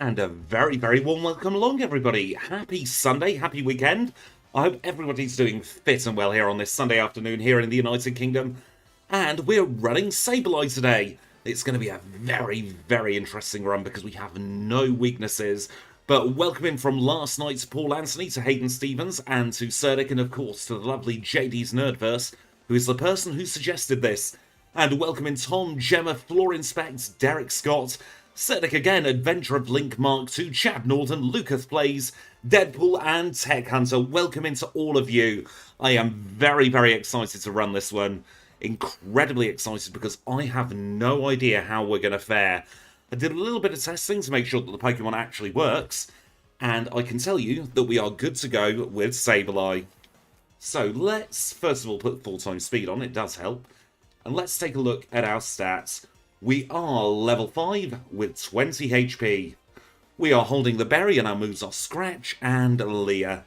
And a very, very warm welcome along, everybody. Happy Sunday, happy weekend. I hope everybody's doing fit and well here on this Sunday afternoon here in the United Kingdom. And we're running Sableye today. It's going to be a very, very interesting run because we have no weaknesses. But welcome in from last night's Paul Anthony to Hayden Stevens and to Serdic and of course to the lovely JD's Nerdverse, who is the person who suggested this. And welcome in Tom, Gemma, Floor Inspects, Derek Scott, Serdic again, Adventure of Link Mark II, Chad Norton, Lucas Plays, Deadpool and Tech Hunter. Welcome into all of you. I am very, very excited to run this one. Incredibly excited because I have no idea how we're going to fare. I did a little bit of testing to make sure that the Pokemon actually works, and I can tell you that we are good to go with Sableye. So let's first of all put full-time speed on, it does help. And let's take a look at our stats. We are level 5 with 20 HP. We are holding the berry and our moves are Scratch and Leer.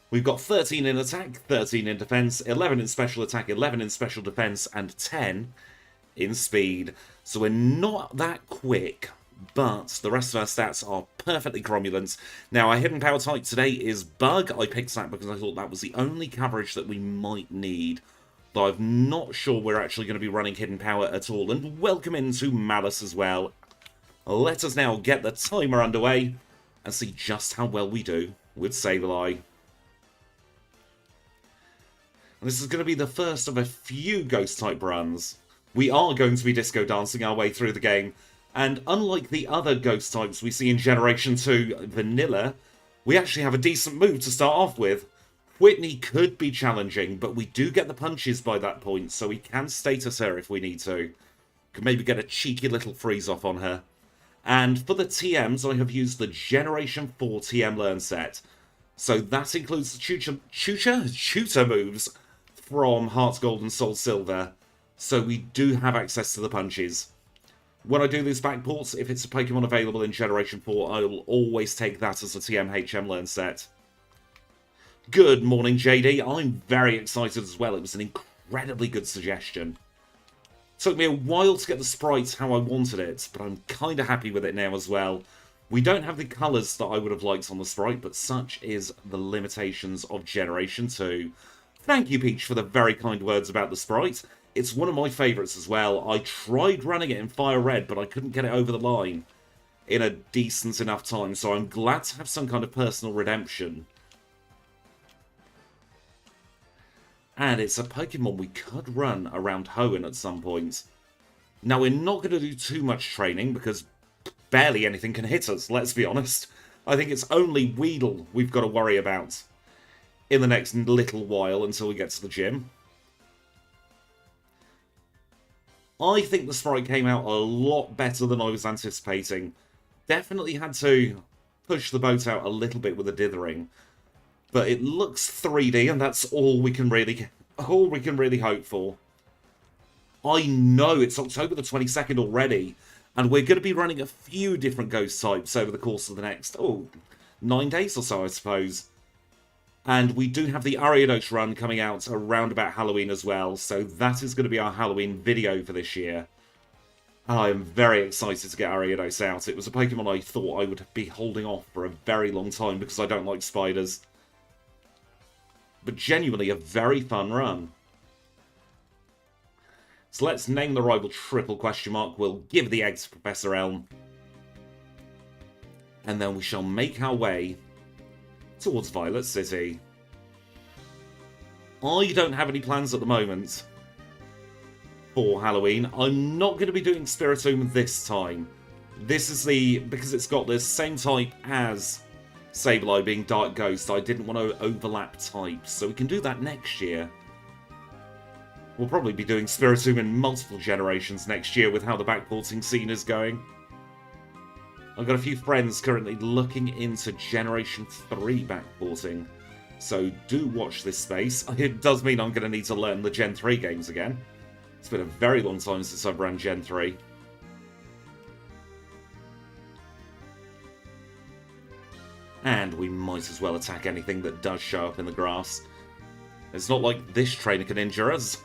We've got 13 in attack, 13 in defense, 11 in special attack, 11 in special defense, and 10 in speed. So we're not that quick, but the rest of our stats are perfectly cromulent. Now, our hidden power type today is Bug. I picked that because I thought that was the only coverage that we might need. Though I'm not sure we're actually going to be running hidden power at all. And welcome into Malice as well. Let us now get the timer underway and see just how well we do with Sableye. And this is going to be the first of a few Ghost-type runs. We are going to be disco dancing our way through the game. And unlike the other Ghost types we see in Generation 2 Vanilla, we actually have a decent move to start off with. Whitney could be challenging, but we do get the punches by that point, so we can status her if we need to. Could maybe get a cheeky little freeze off on her. And for the TMs, I have used the Generation 4 TM Learn set. So that includes the tutor moves from Heart Gold and Soul Silver. So we do have access to the punches. When I do these backports, if it's a Pokemon available in Generation 4, I will always take that as a TM-HM Learn set. Good morning, JD. I'm very excited as well. It was an incredibly good suggestion. Took me a while to get the sprites how I wanted it, but I'm kind of happy with it now as well. We don't have the colours that I would have liked on the sprite, but such is the limitations of Generation 2. Thank you, Peach, for the very kind words about the sprite. It's one of my favourites as well. I tried running it in Fire Red, but I couldn't get it over the line in a decent enough time, so I'm glad to have some kind of personal redemption. And it's a Pokemon we could run around Hoenn at some point. Now, we're not going to do too much training, because barely anything can hit us, let's be honest. I think it's only Weedle we've got to worry about in the next little while until we get to the gym. I think the sprite came out a lot better than I was anticipating. Definitely had to push the boat out a little bit with the dithering. But it looks 3D, and that's all we can really hope for. I know it's October the 22nd already, and we're going to be running a few different ghost types over the course of the next, 9 days or so, I suppose. And we do have the Ariados run coming out around about Halloween as well, so that is going to be our Halloween video for this year. I am very excited to get Ariados out. It was a Pokemon I thought I would be holding off for a very long time because I don't like spiders. But genuinely a very fun run. So let's name the rival triple question mark. We'll give the eggs to Professor Elm. And then we shall make our way towards Violet City. I don't have any plans at the moment for Halloween. I'm not going to be doing Spiritomb this time. This is because it's got the same type as Sableye being Dark Ghost, I didn't want to overlap types, so we can do that next year. We'll probably be doing Spiritomb in multiple generations next year with how the backporting scene is going. I've got a few friends currently looking into Generation 3 backporting, so do watch this space. It does mean I'm going to need to learn the Gen 3 games again. It's been a very long time since I've run Gen 3. And we might as well attack anything that does show up in the grass. It's not like this trainer can injure us.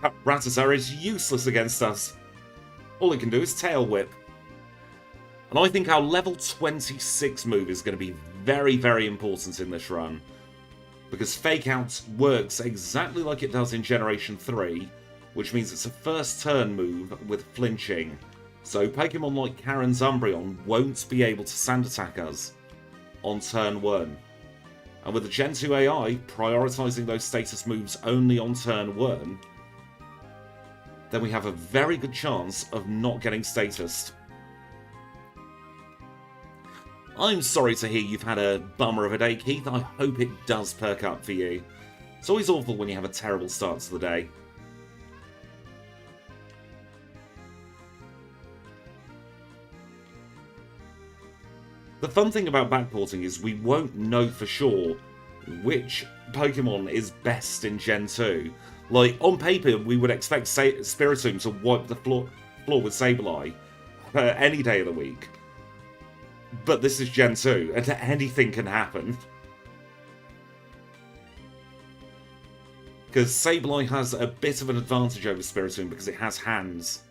That Rattata is useless against us. All it can do is Tail Whip. And I think our level 26 move is going to be very, very important in this run. Because Fake Out works exactly like it does in Generation 3, which means it's a first turn move with flinching. So Pokemon like Karen's Umbreon won't be able to sand attack us on turn 1. And with the Gen 2 AI prioritising those status moves only on turn 1, then we have a very good chance of not getting statused. I'm sorry to hear you've had a bummer of a day, Keith. I hope it does perk up for you. It's always awful when you have a terrible start to the day. The fun thing about backporting is we won't know for sure which Pokemon is best in Gen 2. Like, on paper, we would expect Spiritomb to wipe the floor with Sableye any day of the week. But this is Gen 2, and anything can happen. Because Sableye has a bit of an advantage over Spiritomb because it has hands.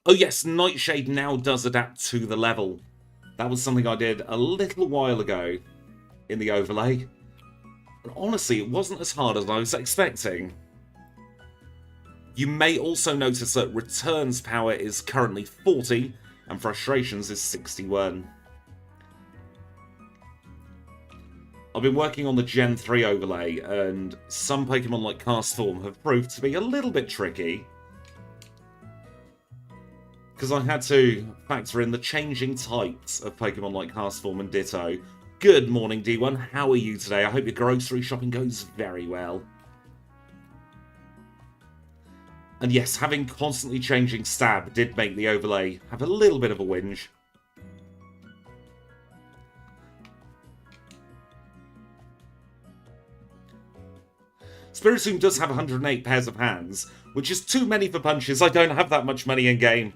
Oh yes, Nightshade now does adapt to the level. That was something I did a little while ago in the overlay. But honestly, it wasn't as hard as I was expecting. You may also notice that Return's power is currently 40 and Frustrations is 61. I've been working on the Gen 3 overlay, and some Pokemon like Castform have proved to be a little bit tricky. Because I had to factor in the changing types of Pokemon like Castform and Ditto. Good morning, D1. How are you today? I hope your grocery shopping goes very well. And yes, having constantly changing stab did make the overlay have a little bit of a whinge. Spiritomb does have 108 pairs of hands, which is too many for punches. I don't have that much money in game.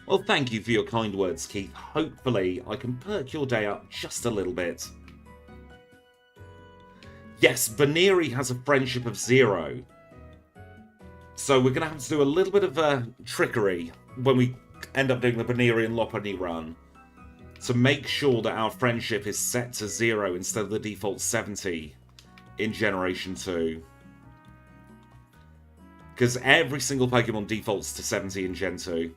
Well, thank you for your kind words, Keith. Hopefully, I can perk your day up just a little bit. Yes, Baneri has a friendship of 0. So we're going to have to do a little bit of trickery when we end up doing the Baneri and Lopunny run to make sure that our friendship is set to 0 instead of the default 70 in Generation 2. Because every single Pokemon defaults to 70 in Gen 2.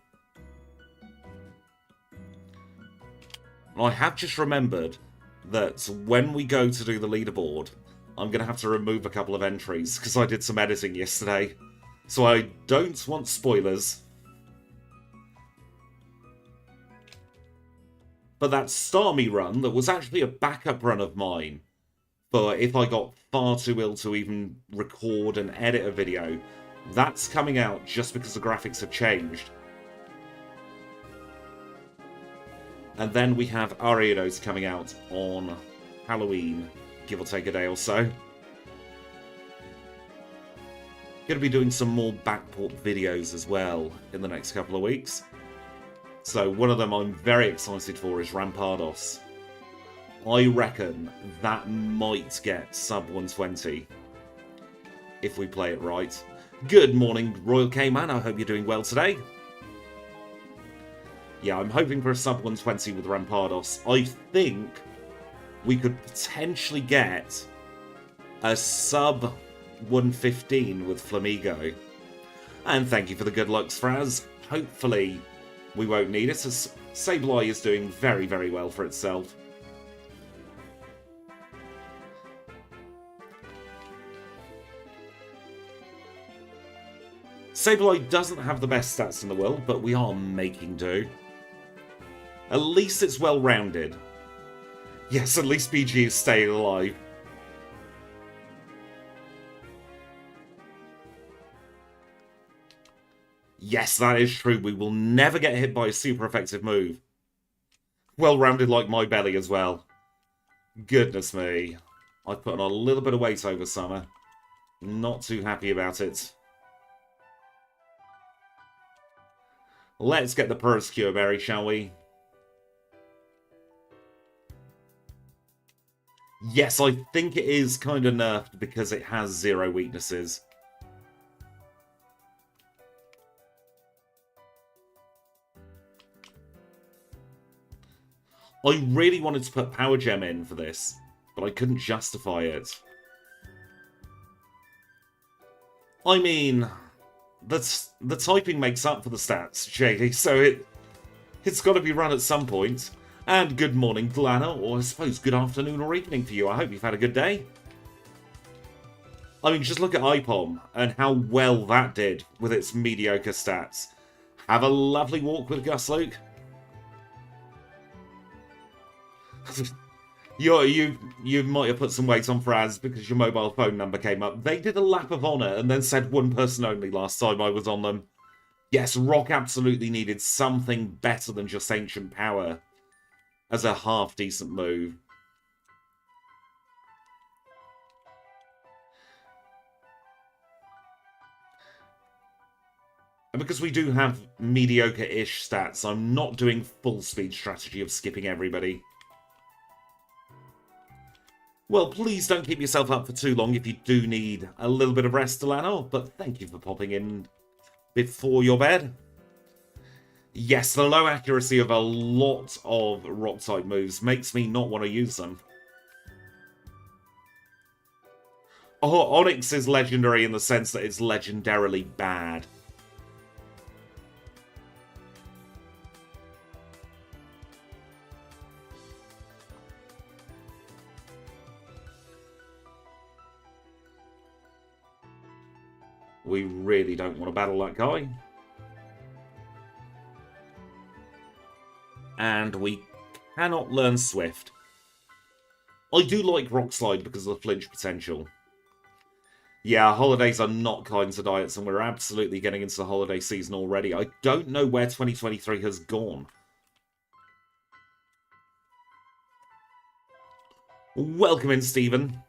I have just remembered that when we go to do the leaderboard, I'm going to have to remove a couple of entries because I did some editing yesterday. So I don't want spoilers. But that Starmie run, that was actually a backup run of mine, for if I got far too ill to even record and edit a video, that's coming out just because the graphics have changed. And then we have Ariados coming out on Halloween, give or take a day or so. Going to be doing some more backport videos as well in the next couple of weeks. So one of them I'm very excited for is Rampardos. I reckon that might get sub 120 if we play it right. Good morning, Royal K-Man. I hope you're doing well today. Yeah, I'm hoping for a sub 120 with Rampardos. I think we could potentially get a sub 115 with Flamigo. And thank you for the good looks, Fraz. Hopefully we won't need it, as Sableye is doing very, very well for itself. Sableye doesn't have the best stats in the world, but we are making do. At least it's well-rounded. Yes, at least BG is staying alive. Yes, that is true. We will never get hit by a super effective move. Well-rounded like my belly as well. Goodness me. I've put on a little bit of weight over summer. Not too happy about it. Let's get the Persecure Berry, shall we? Yes, I think it is kind of nerfed because it has 0 weaknesses. I really wanted to put Power Gem in for this, but I couldn't justify it. I mean, the typing makes up for the stats, Shady, so it's got to be run at some point. And good morning, Lana, or I suppose good afternoon or evening for you. I hope you've had a good day. I mean, just look at IPOM and how well that did with its mediocre stats. Have a lovely walk with Gus Luke. You might have put some weight on Fraz because your mobile phone number came up. They did a lap of honour and then said one person only last time I was on them. Yes, Rock absolutely needed something better than just Ancient Power as a half-decent move. And because we do have mediocre-ish stats, I'm not doing full-speed strategy of skipping everybody. Well, please don't keep yourself up for too long if you do need a little bit of rest, Delano, but thank you for popping in before your bed. Yes, the low accuracy of a lot of Rock-type moves makes me not want to use them. Oh, Onyx is legendary in the sense that it's legendarily bad. We really don't want to battle that guy. And we cannot learn Swift. I do like Rock Slide because of the flinch potential. Yeah, holidays are not kind to diets, and we're absolutely getting into the holiday season already. I don't know where 2023 has gone. Welcome in, Stephen.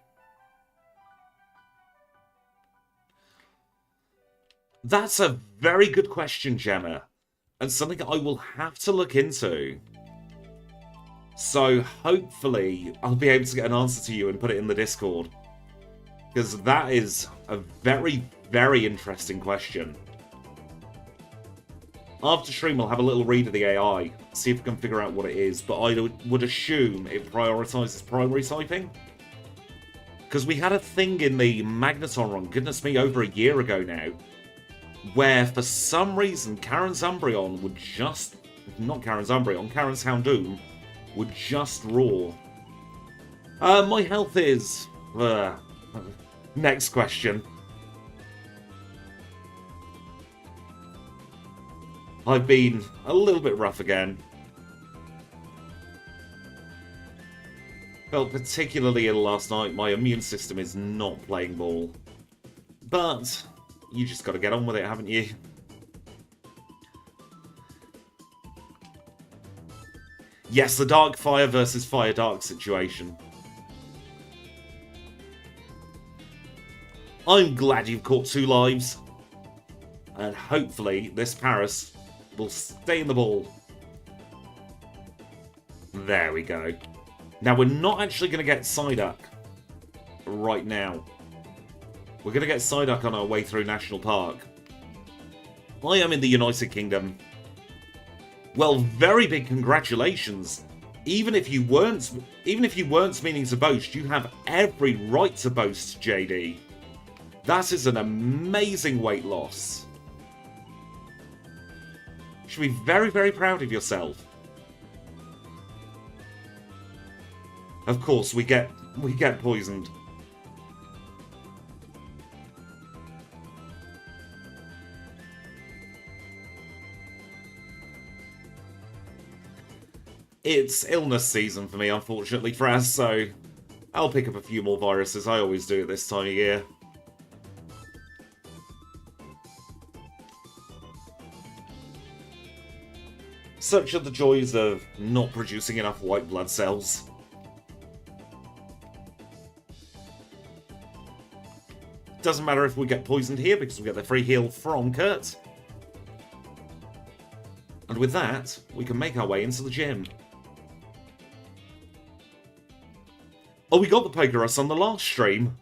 That's a very good question, Gemma, and something I will have to look into. So hopefully I'll be able to get an answer to you and put it in the Discord, because that is a very, very interesting question. After stream, we'll have a little read of the AI, see if we can figure out what it is, but I would assume it prioritizes primary typing. Because we had a thing in the Magneton run, goodness me, over a year ago now, where for some reason Karen's Umbreon would just... not Karen's Umbreon, Karen's Houndoom would just roar. My health is... next question. I've been a little bit rough again. Felt particularly ill last night. My immune system is not playing ball. But you just got to get on with it, haven't you? Yes, the Dark Fire versus Fire Dark situation. I'm glad you've caught 2 lives. And hopefully this Paris will stay in the ball. There we go. Now, we're not actually going to get Psyduck right now. We're going to get Psyduck on our way through National Park. I am in the United Kingdom. Well, very big congratulations. Even if you weren't meaning to boast, you have every right to boast, JD. That is an amazing weight loss. You should be very, very proud of yourself. Of course, we get poisoned. It's illness season for me, unfortunately, Fraz, so I'll pick up a few more viruses. I always do at this time of year. Such are the joys of not producing enough white blood cells. Doesn't matter if we get poisoned here because we get the free heal from Kurt. And with that, we can make our way into the gym. Oh, we got the Pokerus on the last stream.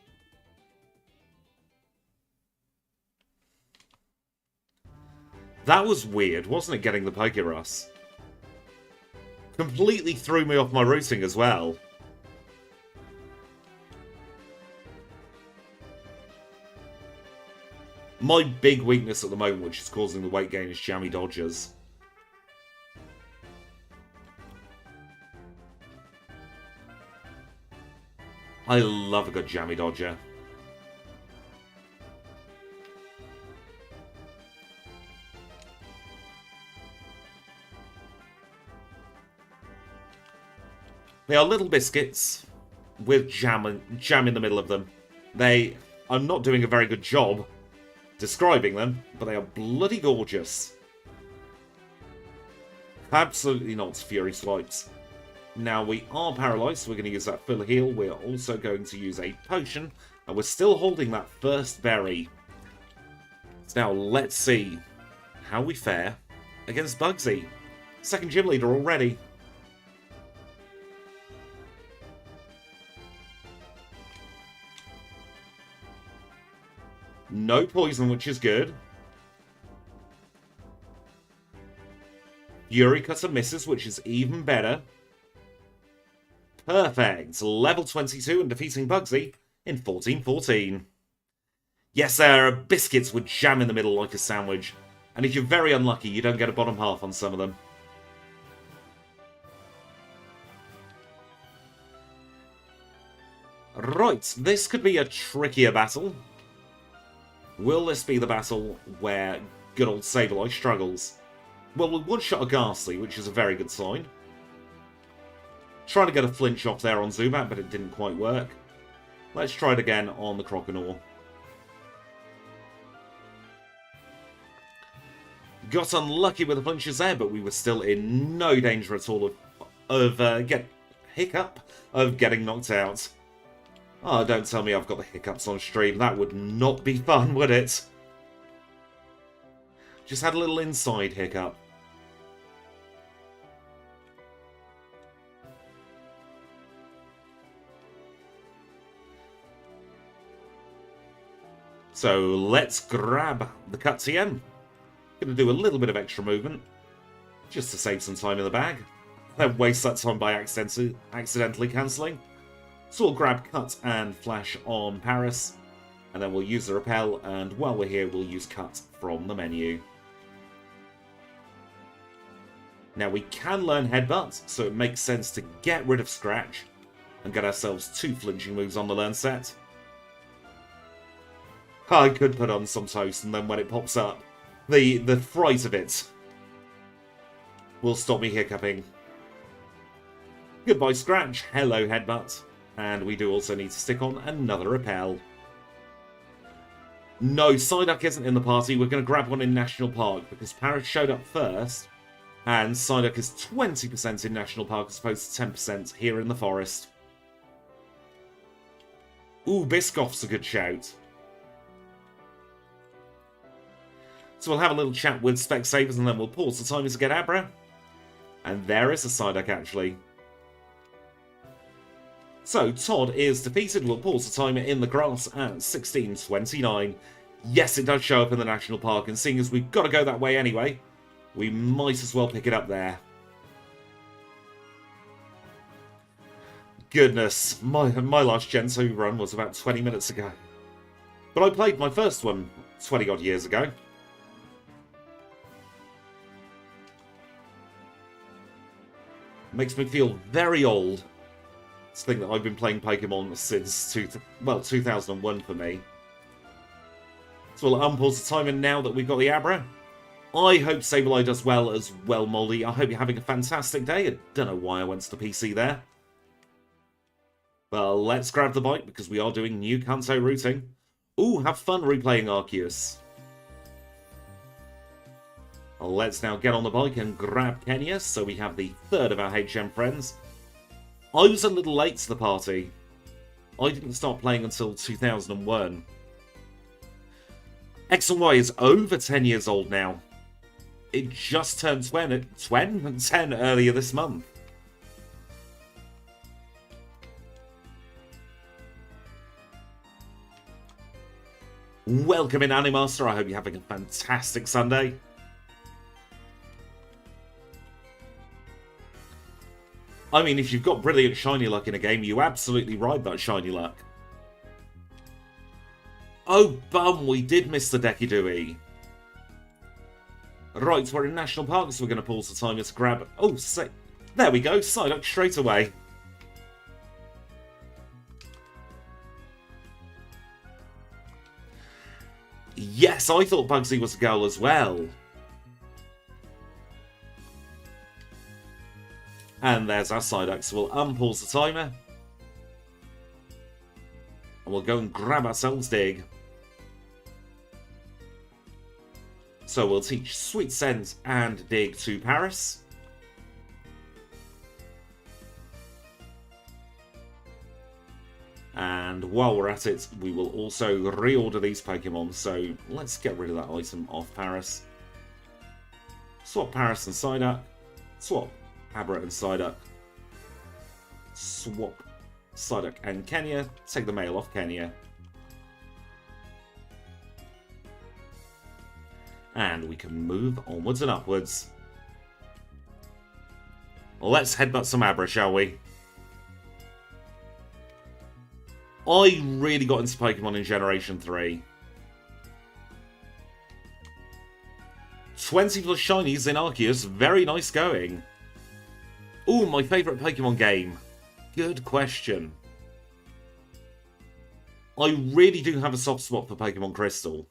That was weird, wasn't it, getting the Pokerus? Completely threw me off my routing as well. My big weakness at the moment, which is causing the weight gain, is jammy dodgers. I love a good jammy dodger. They are little biscuits with jam in the middle of them. I'm not doing a very good job describing them, but they are bloody gorgeous. Absolutely not Fury Swipes. Now we are paralysed, so we're going to use that full heal. We're also going to use a potion, and we're still holding that first berry. So now let's see how we fare against Bugsy. Second gym leader already. No poison, which is good. Fury Cutter misses, which is even better. Perfect. Level 22 and defeating Bugsy in 14-14. Yes, there are biscuits with jam in the middle like a sandwich. And if you're very unlucky, you don't get a bottom half on some of them. Right, this could be a trickier battle. Will this be the battle where good old Sableye struggles? Well, we one-shot a Ghastly, which is a very good sign. Trying to get a flinch off there on Zubat, but it didn't quite work. Let's try it again on the Croconaw. Got unlucky with the flinches there, but we were still in no danger at all of getting knocked out. Oh, don't tell me I've got the hiccups on stream. That would not be fun, would it? Just had a little inside hiccup. So let's grab the cut TM. Going to do a little bit of extra movement, just to save some time in the bag. Then waste that time by accidentally cancelling. So we'll grab Cut and Flash on Paris, and then we'll use the Repel, and while we're here, we'll use Cut from the menu. Now we can learn Headbutt, so it makes sense to get rid of Scratch and get ourselves 2 flinching moves on the learn set. I could put on some toast, and then when it pops up, the fright of it will stop me hiccuping. Goodbye Scratch, hello Headbutt. And we do also need to stick on another Repel. No, Psyduck isn't in the party. We're going to grab one in National Park because Paris showed up first. And Psyduck is 20% in National Park as opposed to 10% here in the forest. Ooh, Biscoff's a good shout. So we'll have a little chat with Specsavers and then we'll pause the timer to get Abra. And there is a Psyduck actually. So, Todd is defeated. We'll pause the timer in the grass at 16:29. Yes, it does show up in the National Park, and seeing as we've got to go that way anyway, we might as well pick it up there. Goodness, my last Gen 2 run was about 20 minutes ago. But I played my first one 20 odd years ago. Makes me feel very old. To think that I've been playing Pokemon since 2001 for me. So we'll unpause the timer now that we've got the Abra. I hope Sableye does well as well, Moldy. I hope you're having a fantastic day. I don't know why I went to the PC there. Well, let's grab the bike because we are doing new Kanto routing. Ooh, have fun replaying Arceus. Let's now get on the bike and grab Kenya, so we have the third of our HM friends. I was a little late to the party. I didn't start playing until 2001. X and Y is over 10 years old now. It just turned 10 earlier this month. Welcome in, Animaster. I hope you're having a fantastic Sunday. I mean, if you've got brilliant shiny luck in a game, you absolutely ride that shiny luck. Oh, bum, we did miss the Dekidui. Right, we're in National Park, so we're going to pause the timer to grab... Oh, there we go, Psyduck straight away. Yes, I thought Bugsy was a girl as well. And there's our Psyduck, so we'll unpause the timer. And we'll go and grab ourselves Dig. So we'll teach Sweet Scent and Dig to Paris. And while we're at it, we will also reorder these Pokemon. So let's get rid of that item off Paris. Swap Paris and Psyduck. Swap Abra and Psyduck. Swap Psyduck and Kenya. Take the male off Kenya. And we can move onwards and upwards. Let's headbutt some Abra, shall we? I really got into Pokemon in Generation 3. 20 plus shinies in Arceus, very nice going. Ooh, my favourite Pokemon game. Good question. I really do have a soft spot for Pokemon Crystal.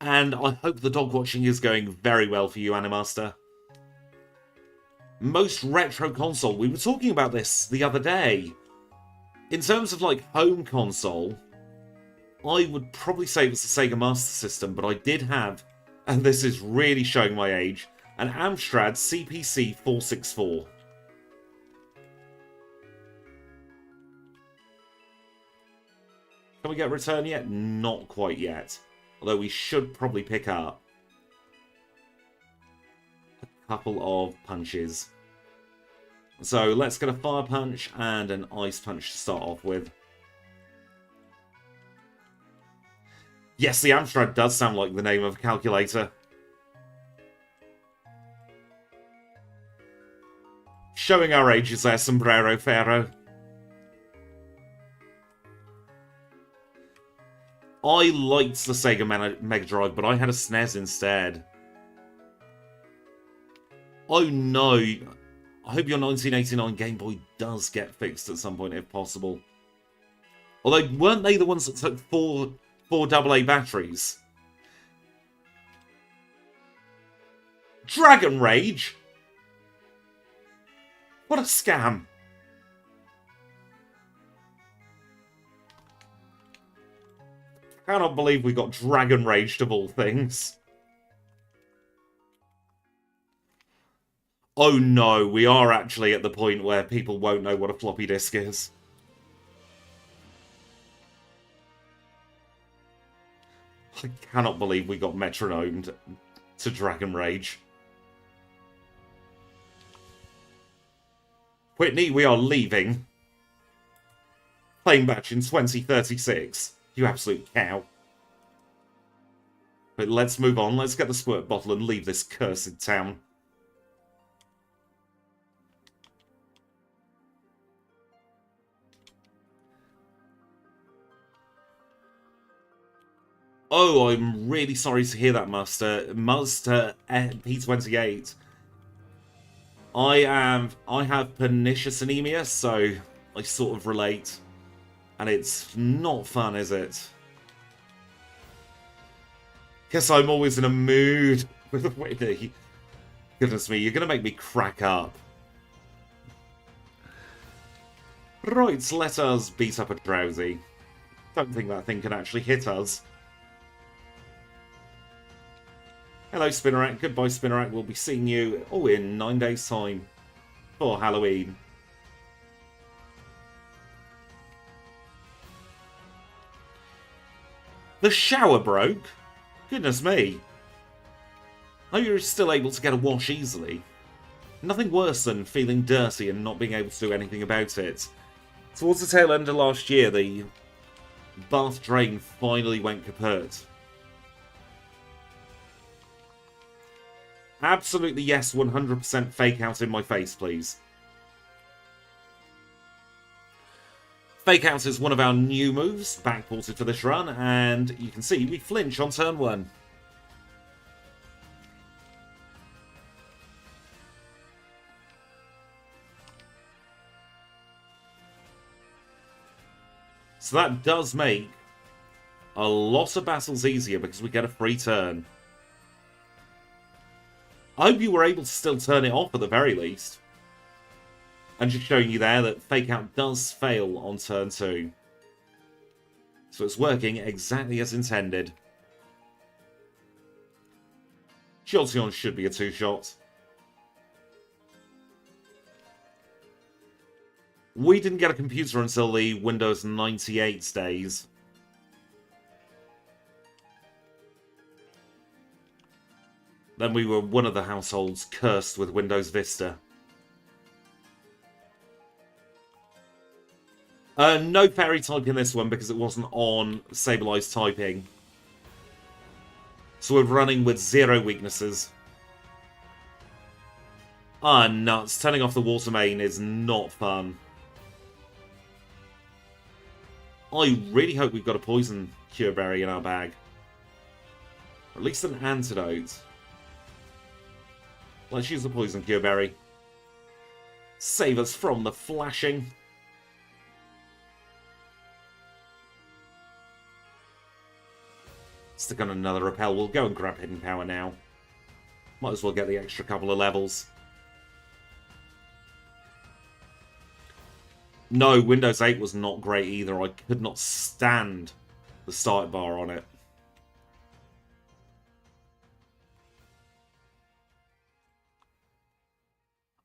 And I hope the dog watching is going very well for you, Animaster. Most retro console. We were talking about this the other day. In terms of, like, home console, I would probably say it was the Sega Master System, but I did have, and this is really showing my age, an Amstrad CPC 464. Can we get a return yet? Not quite yet. Although we should probably pick up a couple of punches. So let's get a Fire Punch and an Ice Punch to start off with. Yes, the Amstrad does sound like the name of a calculator. Showing our ages there, Sombrero Pharaoh. I liked the Sega Mega Drive, but I had a SNES instead. Oh no. I hope your 1989 Game Boy does get fixed at some point, if possible. Although, weren't they the ones that took four AA batteries? Dragon Rage? What a scam. I cannot believe we got Dragon Raged of all things. Oh no, we are actually at the point where people won't know what a floppy disk is. I cannot believe we got metronomed to Dragon Rage. Whitney, we are leaving. Playing match in 2036. You absolute cow. But let's move on. Let's get the squirt bottle and leave this cursed town. Oh, I'm really sorry to hear that, Master. Master P28. I have pernicious anemia, so I sort of relate. And it's not fun, is it? Guess I'm always in a mood with Whitney. Goodness me, you're going to make me crack up. Right, let us beat up a Drowsy. Don't think that thing can actually hit us. Hello, Spinnerack. Goodbye, Spinnerack. We'll be seeing you, in 9 days' time for Halloween. The shower broke? Goodness me. Oh, you're still able to get a wash easily. Nothing worse than feeling dirty and not being able to do anything about it. Towards the tail end of last year, the Bath Drain finally went kaput. Absolutely yes, 100% fake out in my face, please. Fake out is one of our new moves, backported for this run, and you can see we flinch on turn 1. So that does make a lot of battles easier because we get a free turn. I hope you were able to still turn it off at the very least. And just showing you there that Fake Out does fail on turn 2. So it's working exactly as intended. Jolteon should be a 2-shot. We didn't get a computer until the Windows 98 days. Then we were one of the households cursed with Windows Vista. No fairy type in this one because it wasn't on Sableye's typing. So we're running with 0 weaknesses. Ah, nuts. Turning off the water main is not fun. I really hope we've got a poison cure berry in our bag. Or at least an antidote. Let's use the poison cure berry. Save us from the flashing. Stick on another repel. We'll go and grab hidden power now. Might as well get the extra couple of levels. No, Windows 8 was not great either. I could not stand the start bar on it.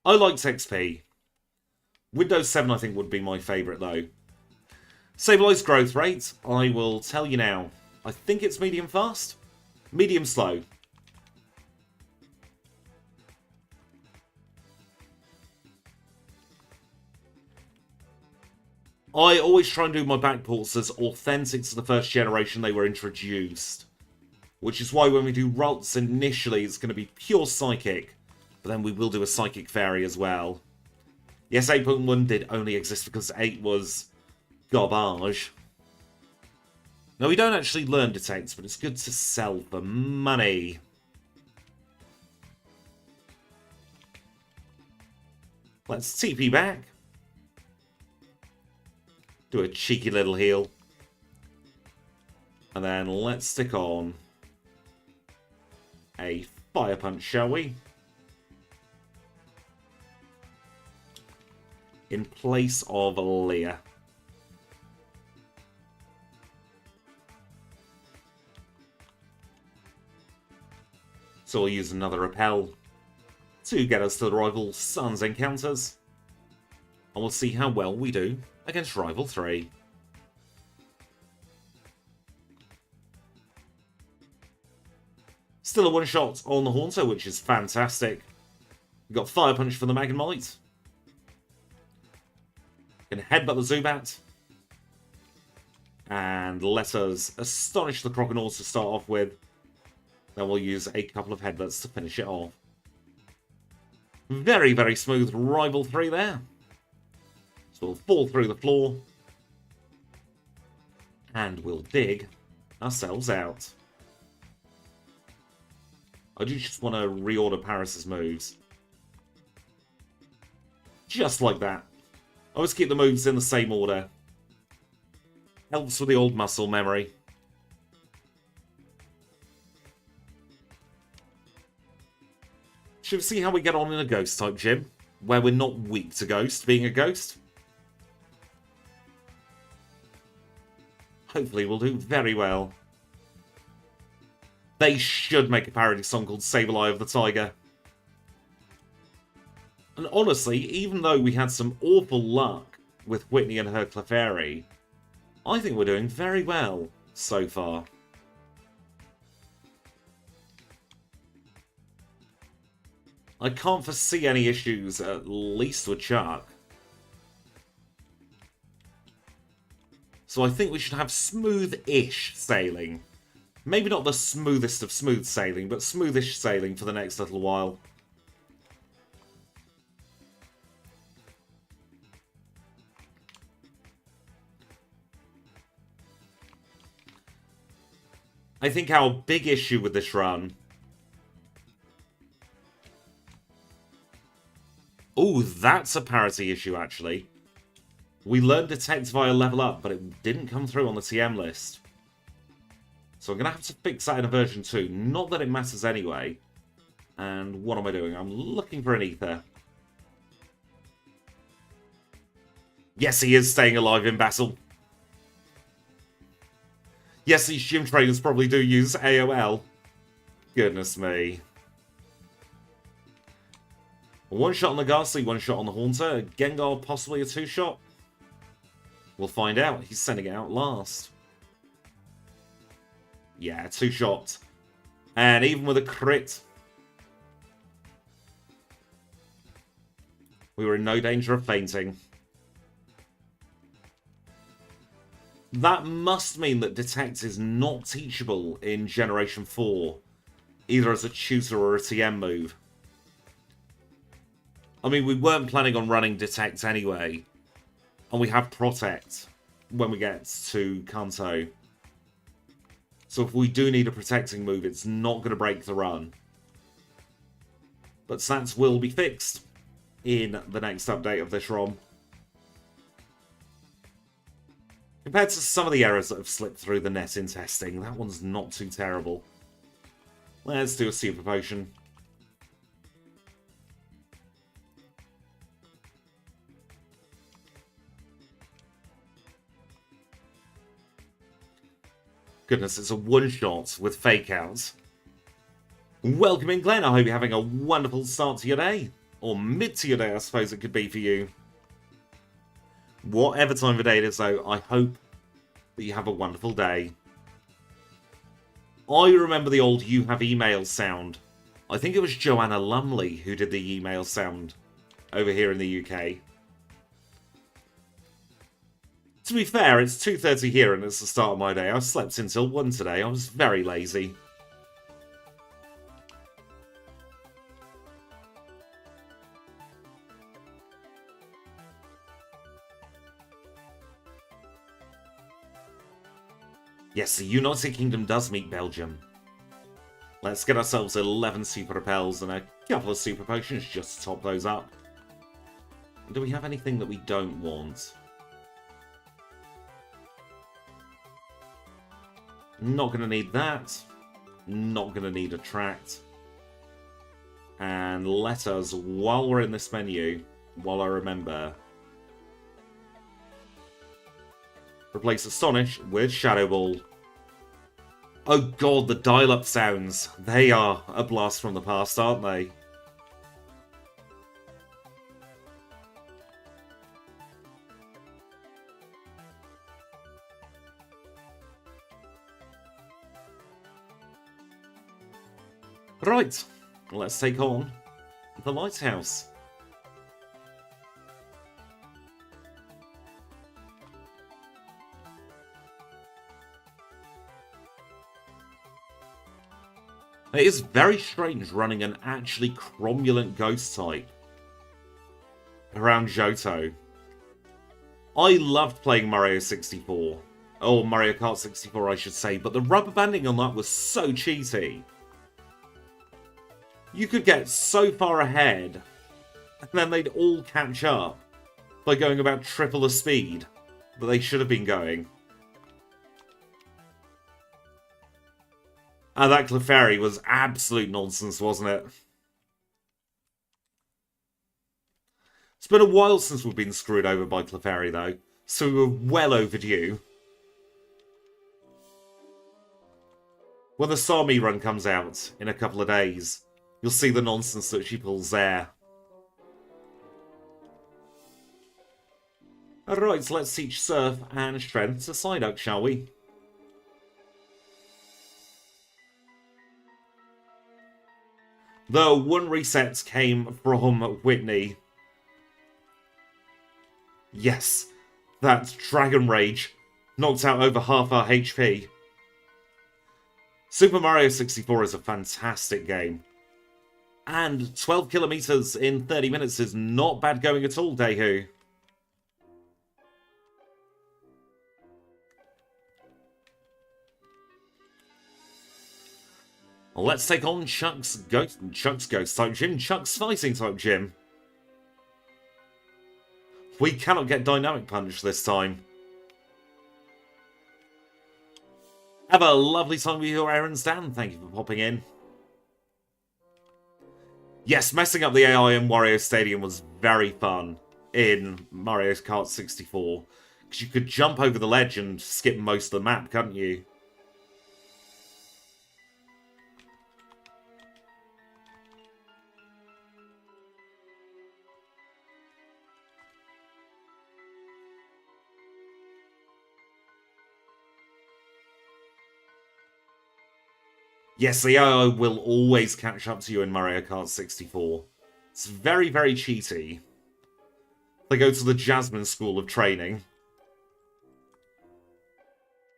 I liked XP. Windows 7 I think would be my favourite though. Sableye's growth rate, I will tell you now. I think it's medium fast? Medium slow. I always try and do my backports as authentic to the first generation they were introduced. Which is why when we do Ralts initially it's going to be pure Psychic. But then we will do a Psychic Fairy as well. Yes, 8.1 did only exist because 8 was garbage. No, we don't actually learn Detect, but it's good to sell for money. Let's TP back. Do a cheeky little heal. And then let's stick on a Fire Punch, shall we? In place of Leah. So we'll use another repel to get us to the rival Sun's encounters. And we'll see how well we do against Rival 3. Still a one-shot on the Haunter, which is fantastic. We've got Fire Punch for the Magnemite. Can headbutt the Zubat. And let us astonish the Croconaw to start off with. Then we'll use a couple of headbutts to finish it off. Very, very smooth Rival 3 there. So we'll fall through the floor. And we'll dig ourselves out. I do just want to reorder Paris's moves. Just like that. I always keep the moves in the same order. Helps with the old muscle memory. Should we see how we get on in a Ghost type gym? Where we're not weak to Ghost, being a Ghost? Hopefully we'll do very well. They should make a parody song called Sableye of the Tiger. And honestly, even though we had some awful luck with Whitney and her Clefairy, I think we're doing very well so far. I can't foresee any issues, at least with Chuck. So I think we should have smooth-ish sailing. Maybe not the smoothest of smooth sailing, but smoothish sailing for the next little while. I think our big issue with this run... Oh, that's a parity issue, actually. We learned Detect via level up, but it didn't come through on the TM list. So I'm going to have to fix that in a version 2. Not that it matters anyway. And what am I doing? I'm looking for an ether. Yes, he is staying alive in battle. Yes, these gym trainers probably do use AOL. Goodness me. One shot on the Ghastly, one shot on the Haunter. Gengar possibly a 2-shot? We'll find out. He's sending it out last. Yeah, 2 shots. And even with a crit, we were in no danger of fainting. That must mean that Detect is not teachable in Generation 4, either as a tutor or a TM move. I mean, we weren't planning on running Detect anyway, and we have Protect when we get to Kanto. So if we do need a protecting move, it's not going to break the run. But stats will be fixed in the next update of this ROM. Compared to some of the errors that have slipped through the net in testing, that one's not too terrible. Let's do a Super Potion. Goodness, it's a one-shot with fake-outs. Welcome in, Glenn. I hope you're having a wonderful start to your day. Or mid to your day, I suppose it could be for you. Whatever time of day it is, though, I hope that you have a wonderful day. I remember the old You Have Email sound. I think it was Joanna Lumley who did the email sound over here in the UK. To be fair, it's 2:30 here and it's the start of my day. I slept until 1 today. I was very lazy. Yes, the United Kingdom does meet Belgium. Let's get ourselves 11 Super Repels and a couple of Super Potions just to top those up. Do we have anything that we don't want? Not going to need that. Not going to need Attract. And let us, while we're in this menu, while I remember, replace Astonish with Shadow Ball. Oh god, the dial-up sounds. They are a blast from the past, aren't they? Right, let's take on the Lighthouse. It is very strange running an actually cromulent ghost type around Johto. I loved playing Mario 64. Or Mario Kart 64, I should say, but the rubber banding on that was so cheaty. You could get so far ahead, and then they'd all catch up by going about triple the speed that they should have been going. And that Clefairy was absolute nonsense, wasn't it? It's been a while since we've been screwed over by Clefairy, though, so we were well overdue. When the Sami run comes out in a couple of days, you'll see the nonsense that she pulls there. Alright, so let's teach Surf and Strength to Psyduck, shall we? The one reset came from Whitney. Yes, that Dragon Rage Knocked out over half our HP. Super Mario 64 is a fantastic game. And 12 kilometers in 30 minutes is not bad going at all, Daewoo. Let's take on Chuck's Ghost type gym, Chuck's fighting type gym. We cannot get Dynamic Punch this time. Have a lovely time with your errands, Dan. Thank you for popping in. Yes, messing up the AI in Wario Stadium was very fun in Mario Kart 64. Because you could jump over the ledge and skip most of the map, couldn't you? Yes, the AI will always catch up to you in Mario Kart 64. It's very, very cheaty. They go to the Jasmine school of training.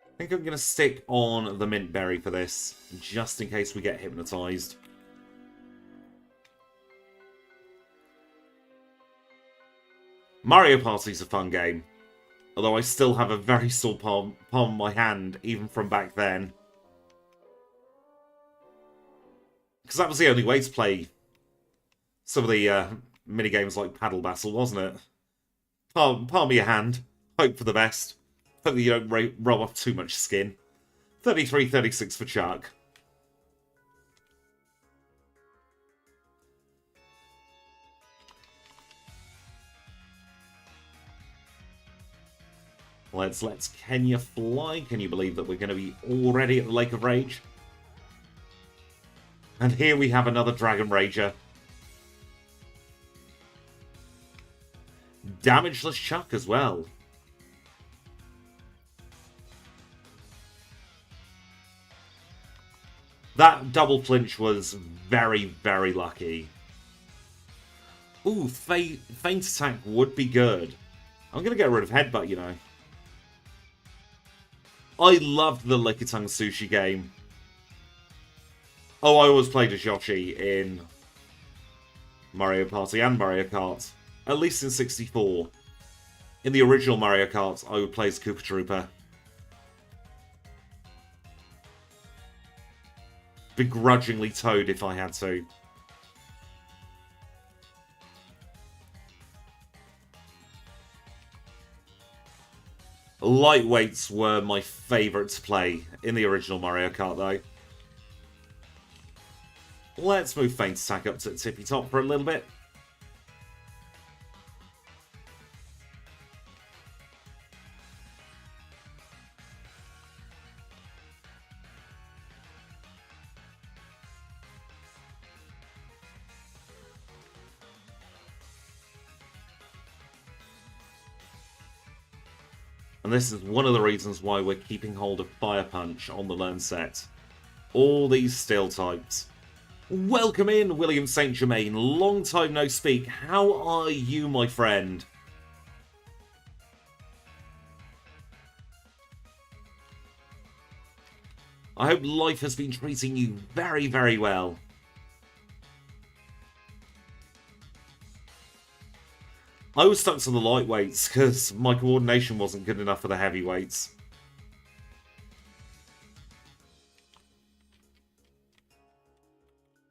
I think I'm going to stick on the Mint Berry for this, just in case we get hypnotized. Mario Party's a fun game, although I still have a very sore palm on my hand, even from back then. Because that was the only way to play some of the minigames like Paddle Battle, wasn't it? Palm me your hand. Hope for the best. Hope that you don't rub off too much skin. 33-36 for Chuck. Let's Kenya fly. Can you believe that we're going to be already at the Lake of Rage? And here we have another Dragon Rager. Damageless Chuck as well. That double flinch was very, very lucky. Ooh, Feint Attack would be good. I'm going to get rid of Headbutt, you know. I loved the Lickitung Sushi game. Oh, I always played as Yoshi in Mario Party and Mario Kart. At least in 64. In the original Mario Kart, I would play as Koopa Troopa. Begrudgingly Toad if I had to. Lightweights were my favourite to play in the original Mario Kart, though. Let's move Feint Attack up to the tippy top for a little bit. And this is one of the reasons why we're keeping hold of Fire Punch on the learn set. All these steel types. Welcome in, William St. Germain. Long time no speak. How are you, my friend? I hope life has been treating you very, very well. I was stuck to the lightweights because my coordination wasn't good enough for the heavyweights.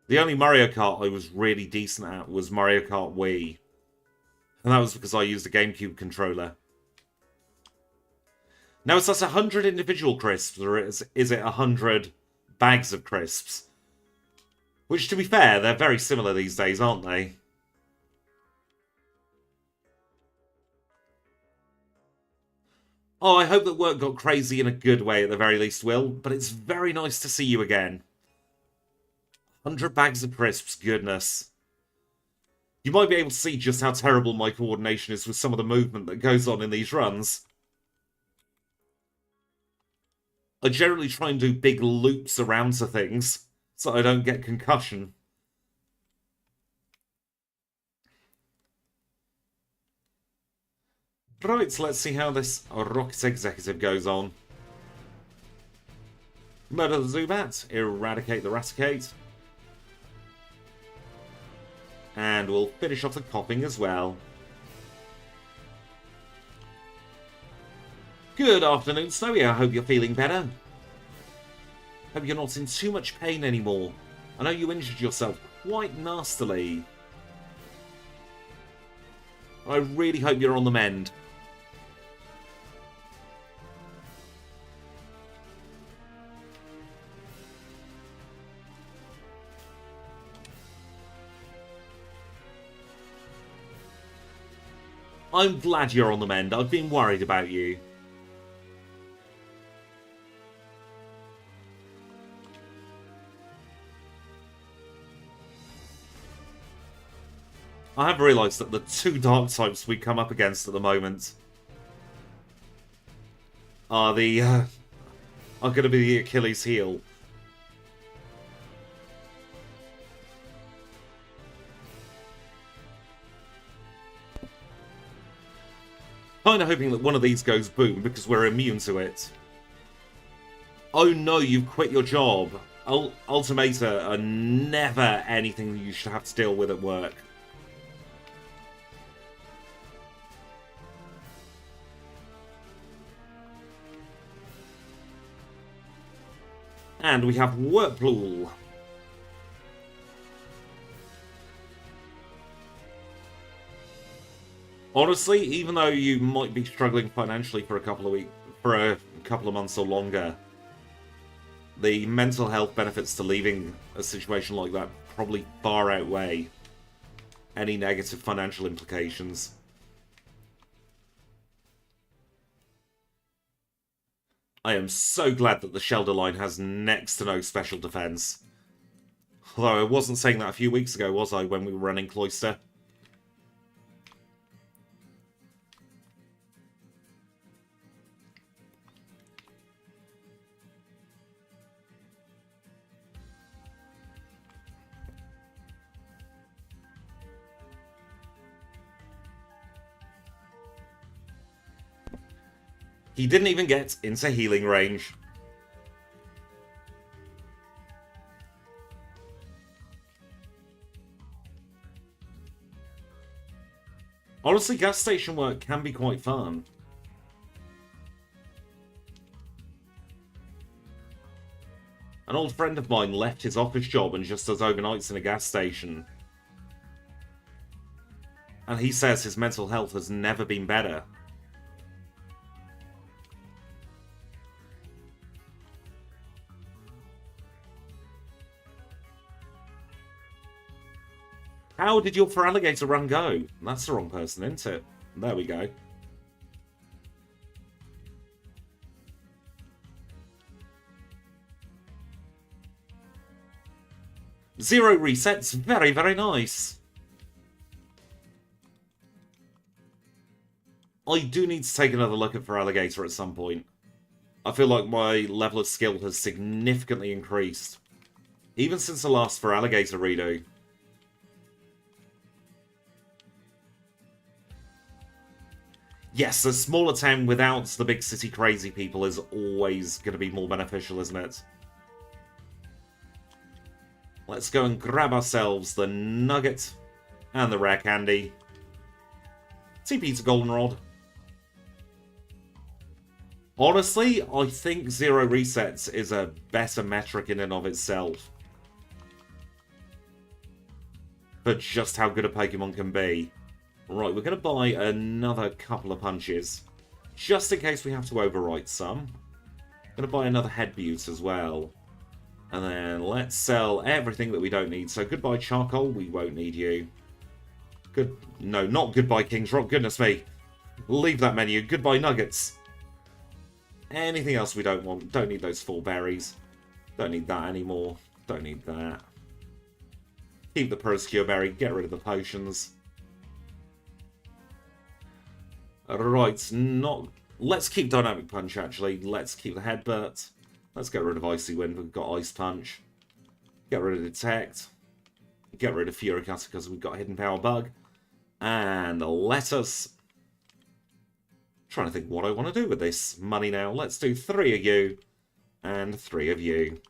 The only Mario Kart I was really decent at was Mario Kart Wii. And that was because I used a GameCube controller. Now, is that 100 individual crisps, or is it 100 bags of crisps? Which, to be fair, they're very similar these days, aren't they? Oh, I hope that work got crazy in a good way at the very least, Will, but it's very nice to see you again. 100 bags of crisps, goodness. You might be able to see just how terrible my coordination is with some of the movement that goes on in these runs. I generally try and do big loops around to things, so I don't get concussion. Right, so let's see how this Rocket Executive goes on. Murder the Zubat, eradicate the Raticate. And we'll finish off the Kopping as well. Good afternoon, Snowy. I hope you're feeling better. Hope you're not in too much pain anymore. I know you injured yourself quite nastily. I really hope you're on the mend. I'm glad you're on the mend. I've been worried about you. I have realised that the two dark types we come up against at the moment are going to be the Achilles heel. Kinda hoping that one of these goes boom because we're immune to it. Oh no, you've quit your job. Ultimata are never anything that you should have to deal with at work. And we have Whirlpool. Honestly, even though you might be struggling financially for a couple of months or longer, the mental health benefits to leaving a situation like that probably far outweigh any negative financial implications. I am so glad that the Shelder line has next to no special defense. Although I wasn't saying that a few weeks ago, was I, when we were running Cloister? He didn't even get into healing range. Honestly, gas station work can be quite fun. An old friend of mine left his office job and just does overnights in a gas station. And he says his mental health has never been better. How did your Feraligatr run go? That's the wrong person, isn't it? There we go. Zero resets. Very, very nice. I do need to take another look at Feraligatr at some point. I feel like my level of skill has significantly increased. Even since the last Feraligatr redo. Yes, a smaller town without the big city crazy people is always going to be more beneficial, isn't it? Let's go and grab ourselves the nugget and the rare candy. TP to Goldenrod. Honestly, I think zero resets is a better metric in and of itself. For just how good a Pokemon can be. Right, we're going to buy another couple of punches. Just in case we have to overwrite some. Going to buy another Head Butte as well. And then let's sell everything that we don't need. So goodbye Charcoal, we won't need you. No, not goodbye King's Rock, goodness me. Leave that menu. Goodbye Nuggets. Anything else we don't want. Don't need those full berries. Don't need that anymore. Don't need that. Keep the Prosecure Berry. Get rid of the potions. Right, let's keep Dynamic Punch, actually. Let's keep the Headbutt. Let's get rid of Icy Wind. We've got Ice Punch. Get rid of Detect. Get rid of Fury Cutter because we've got Hidden Power Bug. And let us Trying to think what I want to do with this money now. Let's do 3 of you and 3 of you.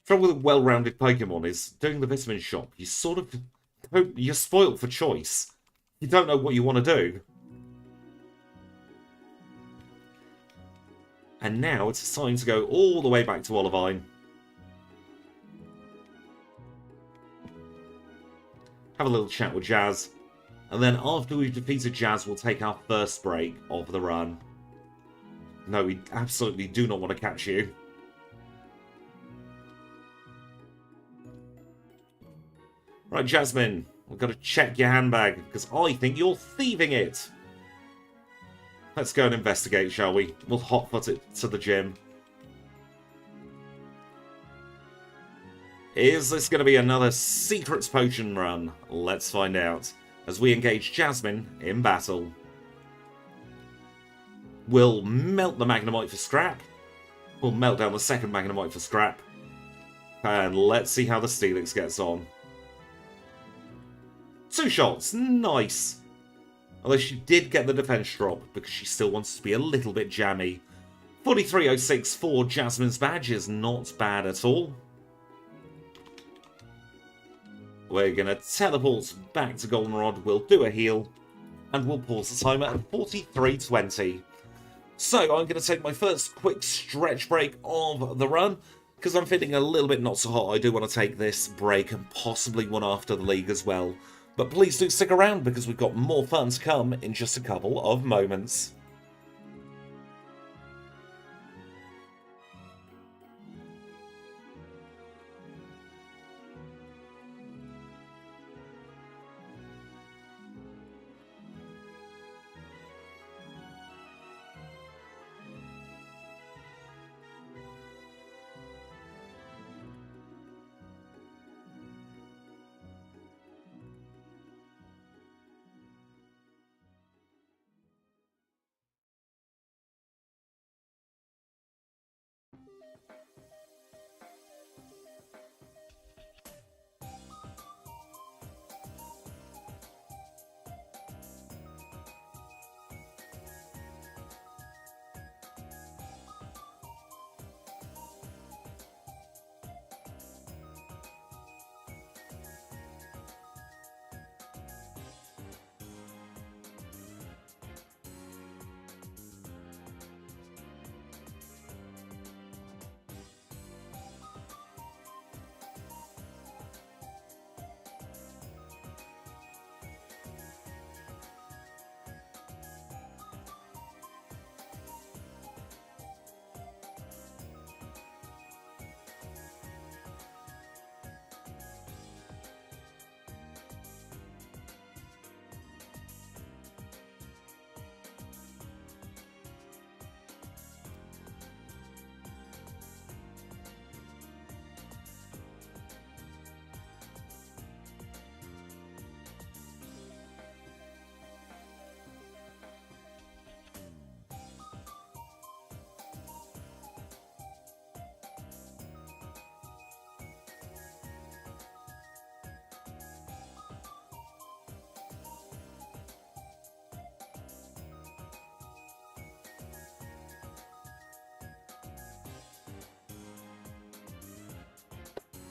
Trouble with a well-rounded Pokemon is doing the vitamin shop. You're spoiled for choice. You don't know what you want to do. And now it's time to go all the way back to Olivine. Have a little chat with Jazz. And then after we've defeated Jazz, we'll take our first break of the run. No, we absolutely do not want to catch you. Right, Jasmine, we've got to check your handbag, because I think you're thieving it. Let's go and investigate, shall we? We'll hotfoot it to the gym. Is this going to be another secrets potion run? Let's find out, as we engage Jasmine in battle. We'll melt the Magnemite for scrap. We'll melt down the second Magnemite for scrap. And let's see how the Steelix gets on. 2 shots, nice. Although she did get the defense drop because she still wants to be a little bit jammy. 4306 for Jasmine's badge is not bad at all. We're going to teleport back to Goldenrod, we'll do a heal, and we'll pause the timer at 4320. So I'm going to take my first quick stretch break of the run, because I'm feeling a little bit not so hot. I do want to take this break and possibly one after the league as well. But please do stick around because we've got more fun to come in just a couple of moments.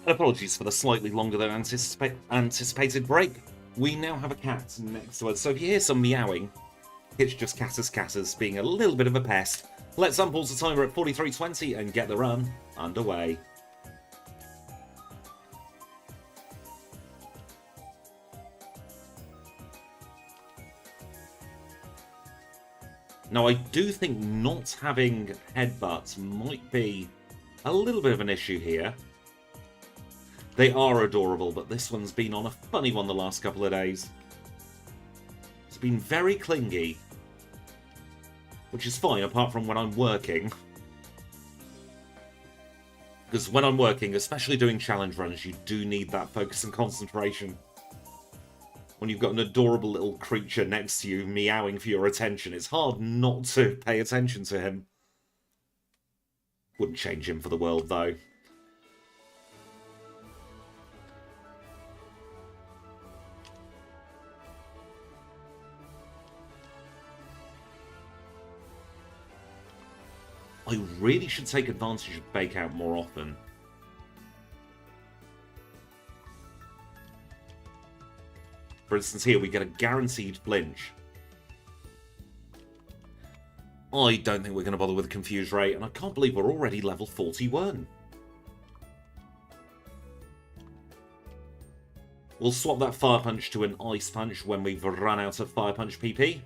Apologies for the slightly longer than anticipated break. We now have a cat next to us, so if you hear some meowing, it's just Catters being a little bit of a pest. Let's unpause the timer at 43:20 and get the run underway. Now, I do think not having headbutts might be a little bit of an issue here. They are adorable, but this one's been on a funny one the last couple of days. It's been very clingy, which is fine apart from when I'm working. Because when I'm working, especially doing challenge runs, you do need that focus and concentration. When you've got an adorable little creature next to you meowing for your attention, it's hard not to pay attention to him. Wouldn't change him for the world, though. I really should take advantage of Fake Out more often. For instance, here we get a guaranteed flinch. I don't think we're going to bother with Confuse Ray, and I can't believe we're already level 41. We'll swap that Fire Punch to an Ice Punch when we've run out of Fire Punch PP.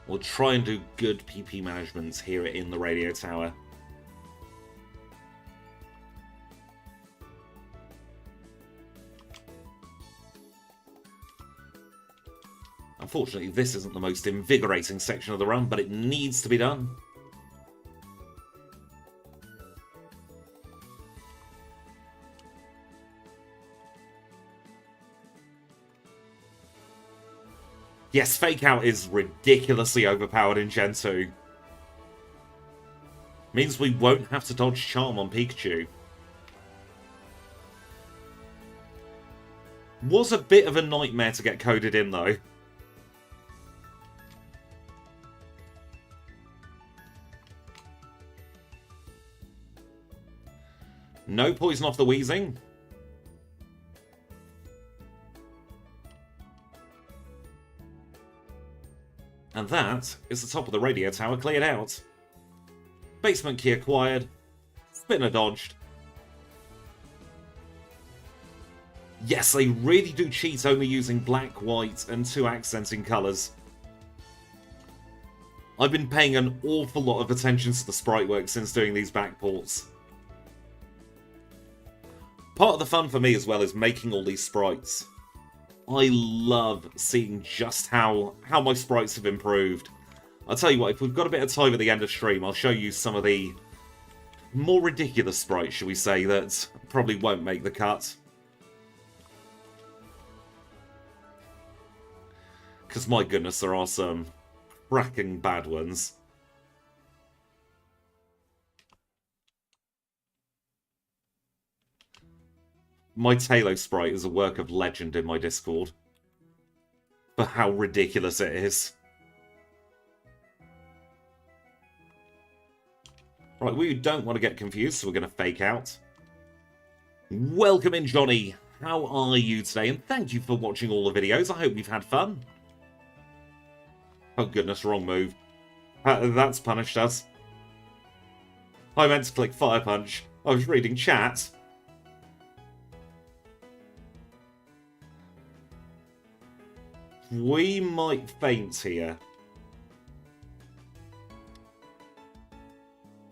We'll try and do good PP management here in the radio tower. Unfortunately, this isn't the most invigorating section of the run, but it needs to be done. Yes, Fake Out is ridiculously overpowered in Gen 2. Means we won't have to dodge Charm on Pikachu. Was a bit of a nightmare to get coded in, though. No poison off the Wheezing. And that is the top of the radio tower cleared out. Basement key acquired. Spinner dodged. Yes, they really do cheat only using black, white, and 2 accenting colours. I've been paying an awful lot of attention to the sprite work since doing these backports. Part of the fun for me as well is making all these sprites. I love seeing just how my sprites have improved. I'll tell you what, if we've got a bit of time at the end of stream, I'll show you some of the more ridiculous sprites, shall we say, that probably won't make the cut. Because my goodness, there are some cracking bad ones. My Talos sprite is a work of legend in my Discord. For how ridiculous it is. Right, we don't want to get confused, so we're going to Fake Out. Welcome in, Johnny. How are you today? And thank you for watching all the videos. I hope you've had fun. Oh goodness, wrong move. That's punished us. I meant to click Fire Punch. I was reading chat. We might faint here.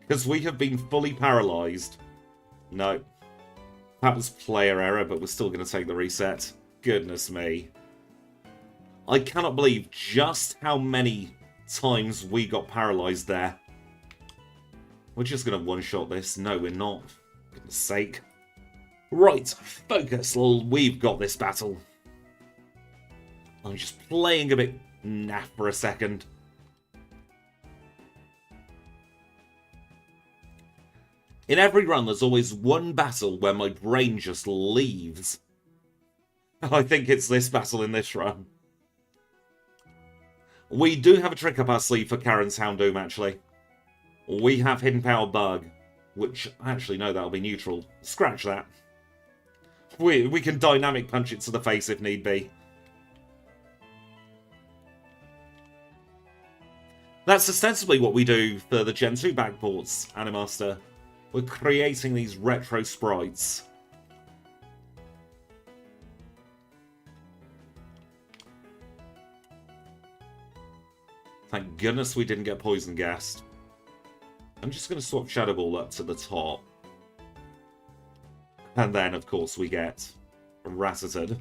Because we have been fully paralysed. No. That was player error, but we're still going to take the reset. Goodness me. I cannot believe just how many times we got paralysed there. We're just going to one-shot this. No, we're not. For goodness sake. Right, focus. We've got this battle. I'm just playing a bit naff for a second. In every run, there's always one battle where my brain just leaves. I think it's this battle in this run. We do have a trick up our sleeve for Karen's Houndoom, actually. We have Hidden Power Bug, which, actually, no, that'll be neutral. Scratch that. We can dynamic punch it to the face if need be. That's ostensibly what we do for the Gen 2 backports, Animaster. We're creating these retro sprites. Thank goodness we didn't get poison gassed. I'm just going to swap Shadow Ball up to the top. And then, of course, we get Rattata.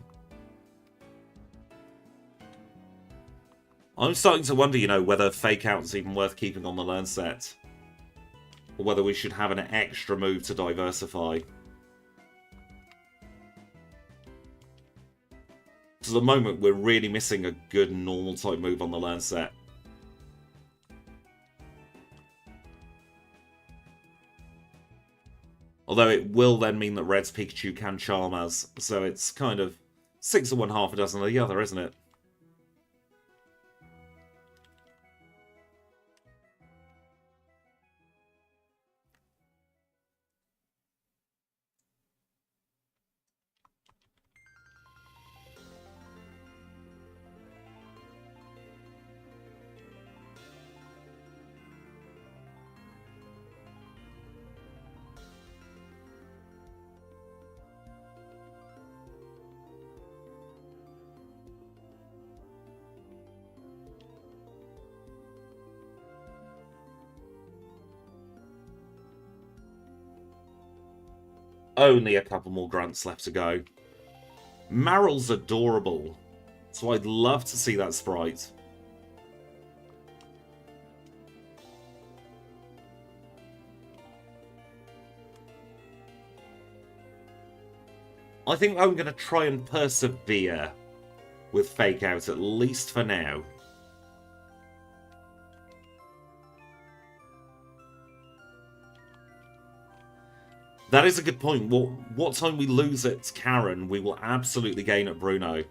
I'm starting to wonder, you know, whether Fake Out is even worth keeping on the learn set. Or whether we should have an extra move to diversify. So at the moment, we're really missing a good normal type move on the learn set. Although it will then mean that Red's Pikachu can charm us, so it's kind of 6 of one, half a dozen of the other, isn't it? Only a couple more grunts left to go. Maryl's adorable, so I'd love to see that sprite. I think I'm going to try and persevere with Fake Out, at least for now. That is a good point. What time we lose at Karen, we will absolutely gain at Bruno.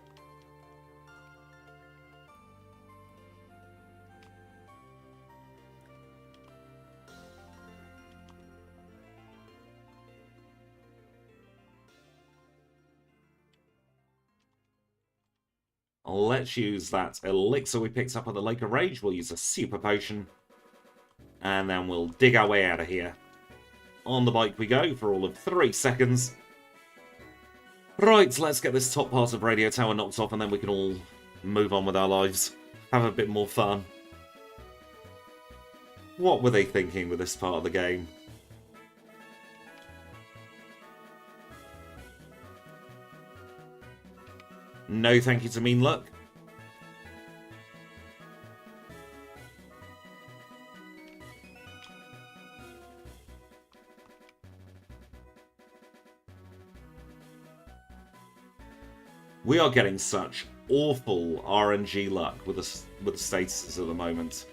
Let's use that elixir we picked up on the Lake of Rage. We'll use a super potion. And then we'll dig our way out of here. On the bike we go for all of 3 seconds. Right, let's get this top part of Radio Tower knocked off and then we can all move on with our lives. Have a bit more fun. What were they thinking with this part of the game? No thank you to Mean Luck. We are getting such awful RNG luck with the statuses at the moment.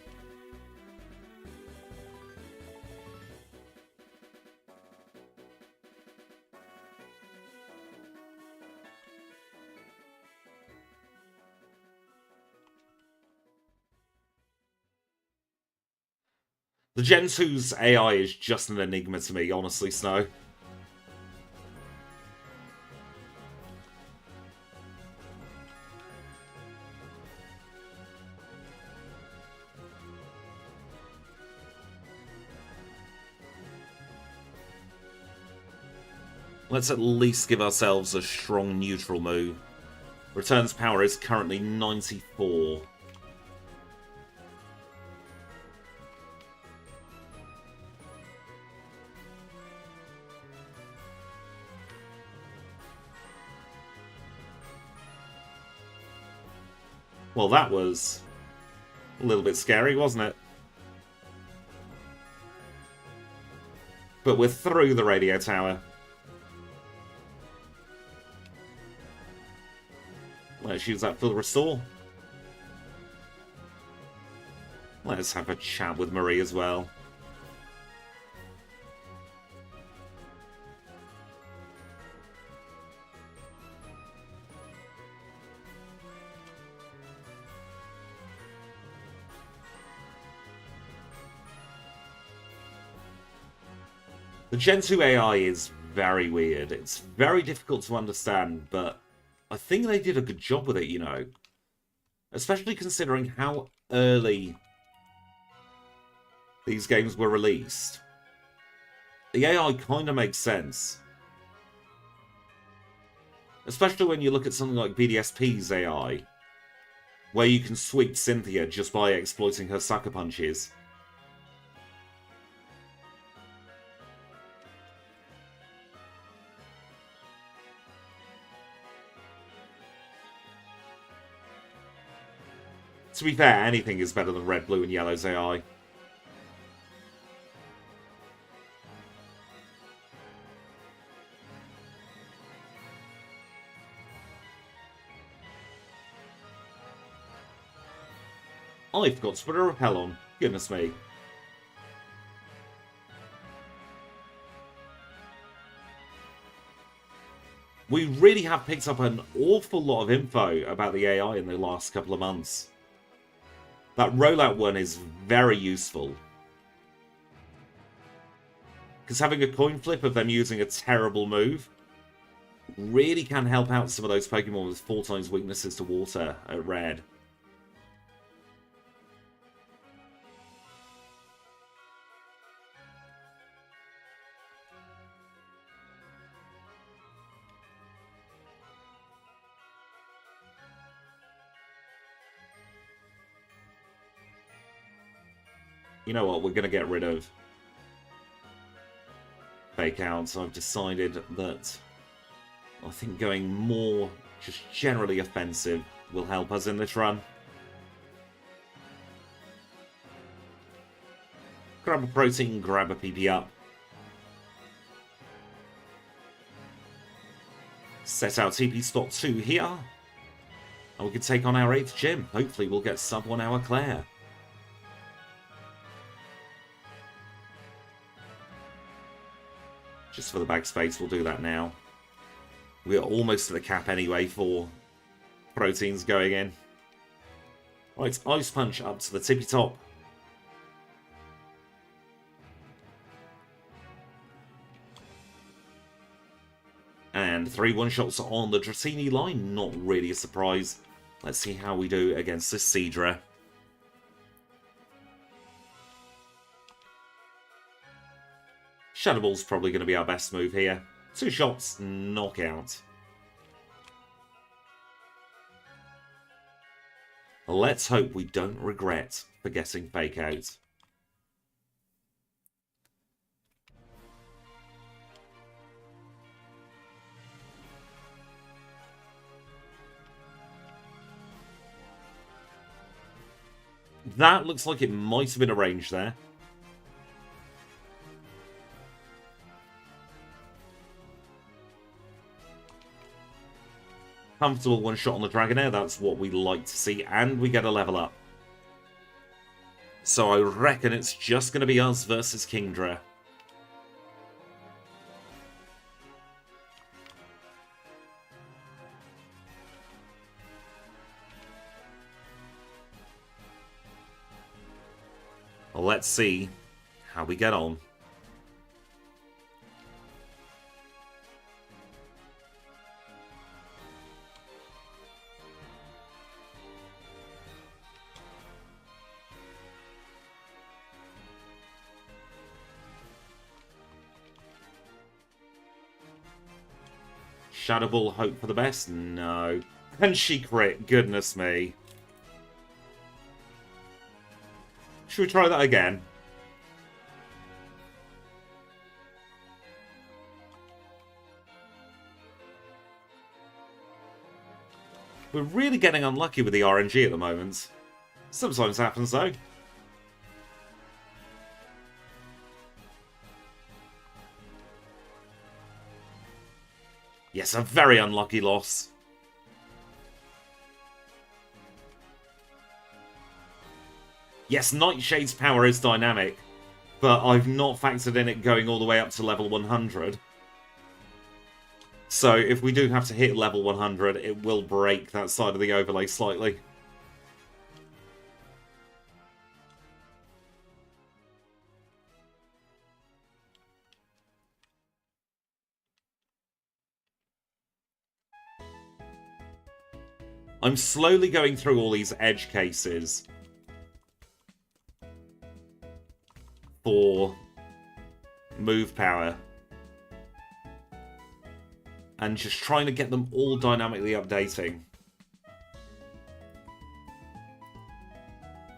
The Gen 2's AI is just an enigma to me, honestly, Snow. Let's at least give ourselves a strong neutral move. Return's power is currently 94. Well, that was a little bit scary, wasn't it? But we're through the radio tower. Let's use that for the restore. Let's have a chat with Marie as well. The Gen 2 AI is very weird. It's very difficult to understand, but I think they did a good job with it, you know. Especially considering how early these games were released. The AI kind of makes sense. Especially when you look at something like BDSP's AI, where you can sweep Cynthia just by exploiting her sucker punches. To be fair, anything is better than Red, Blue, and Yellow's AI. I forgot to put a repel on. Goodness me. We really have picked up an awful lot of info about the AI in the last couple of months. That rollout one is very useful. Because having a coin flip of them using a terrible move really can help out some of those Pokemon with 4 times weaknesses to water at red. You know what, we're going to get rid of fake outs. I've decided that I think going more just generally offensive will help us in this run. Grab a protein, grab a PP up. Set our TP slot 2 here. And we can take on our 8th gym. Hopefully we'll get sub 1 hour Clair. Just for the bag space, we'll do that now. We are almost to the cap anyway for proteins going in. Right, Ice Punch up to the tippy top. And 3 one-shots on the Dratini line. Not really a surprise. Let's see how we do against this Seadra. Shadow Ball's probably going to be our best move here. 2 shots, knockout. Let's hope we don't regret forgetting Fake Out. That looks like it might have been arranged there. Comfortable one shot on the Dragonair, that's what we like to see, and we get a level up. So I reckon it's just going to be us versus Kingdra. Well, let's see how we get on. Shadow Ball, hope for the best? No. And she crit, goodness me. Should we try that again? We're really getting unlucky with the RNG at the moment. Sometimes happens though. Yes, a very unlucky loss. Yes, Nightshade's power is dynamic, but I've not factored in it going all the way up to level 100. So if we do have to hit level 100, it will break that side of the overlay slightly. I'm slowly going through all these edge cases for move power and just trying to get them all dynamically updating.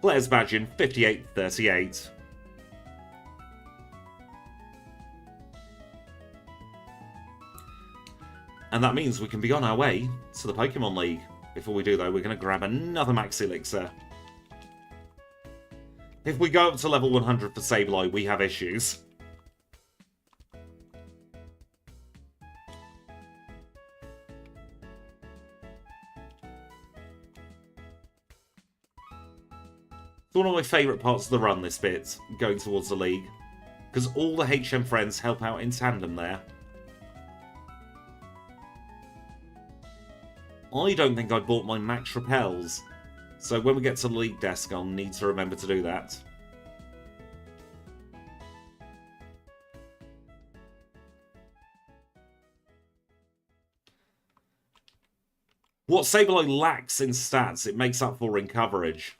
Players badge in 58-38. And that means we can be on our way to the Pokemon League. Before we do, though, we're going to grab another Max Elixir. If we go up to level 100 for Sableye, we have issues. It's one of my favourite parts of the run, this bit, going towards the league. Because all the HM friends help out in tandem there. I don't think I bought my max repels. So when we get to the league desk, I'll need to remember to do that. What Sableye lacks in stats, it makes up for in coverage.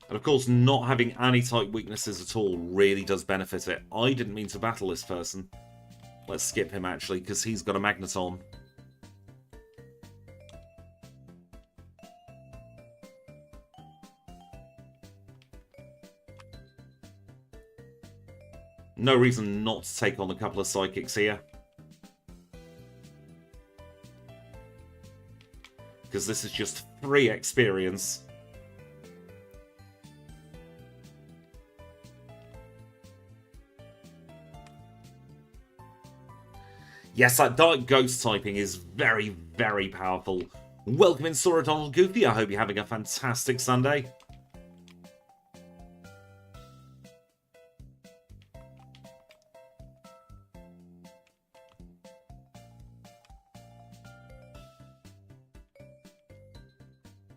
And of course, not having any type weaknesses at all really does benefit it. I didn't mean to battle this person. Let's skip him actually, because he's got a Magneton. No reason not to take on a couple of Psychics here. Because this is just free experience. Yes, that Dark Ghost typing is very, very powerful. Welcome in, Sora Donald Goofy. I hope you're having a fantastic Sunday.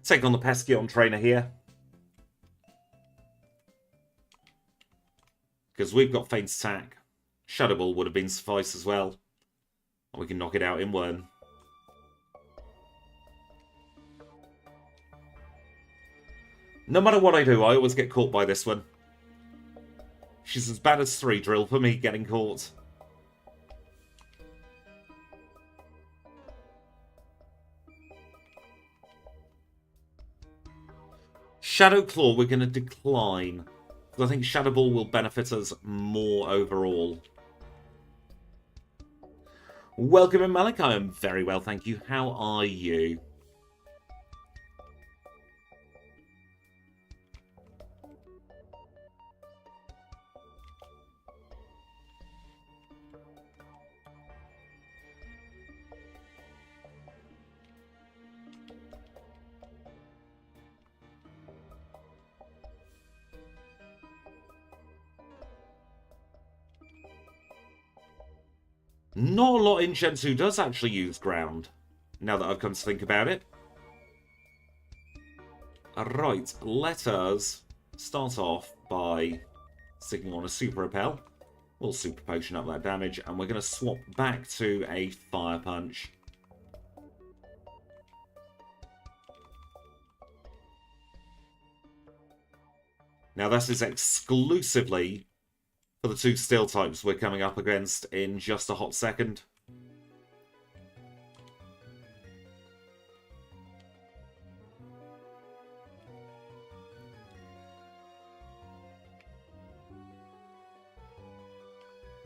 Take on the Peskeon trainer here. Because we've got Feint Attack. Shadow Ball would have been suffice as well. And we can knock it out in one. No matter what I do, I always get caught by this one. She's as bad as 3 drill for me getting caught. Shadow Claw we're going to decline. Because I think Shadow Ball will benefit us more overall. Welcome in, Malik. I am very well, thank you. How are you? Not a lot in Gen 2 does actually use ground, now that I've come to think about it. Right, let us start off by sticking on a Super Repel. We'll Super Potion up that damage, and we're going to swap back to a Fire Punch. Now this is exclusively for the 2 Steel types we're coming up against in just a hot second.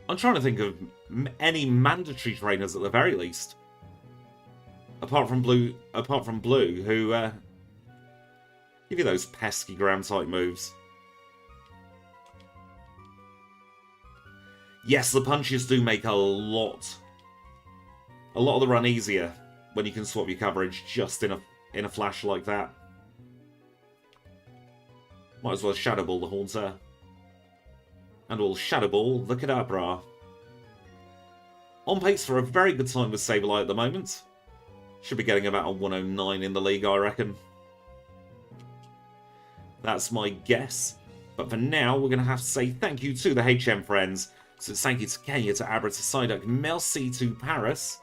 I'm trying to think of any mandatory trainers at the very least. Apart from Blue, who give you those pesky ground type moves. Yes, the punches do make a lot of the run easier when you can swap your coverage just in a flash like that. Might as well Shadow Ball the Haunter. And we'll Shadow Ball the Kadabra. On pace for a very good time with Sableye at the moment. Should be getting about a 109 in the league, I reckon. That's my guess. But for now, we're going to have to say thank you to the HM friends. So thank you to Kenya, to Abra, to Psyduck, merci to Paris.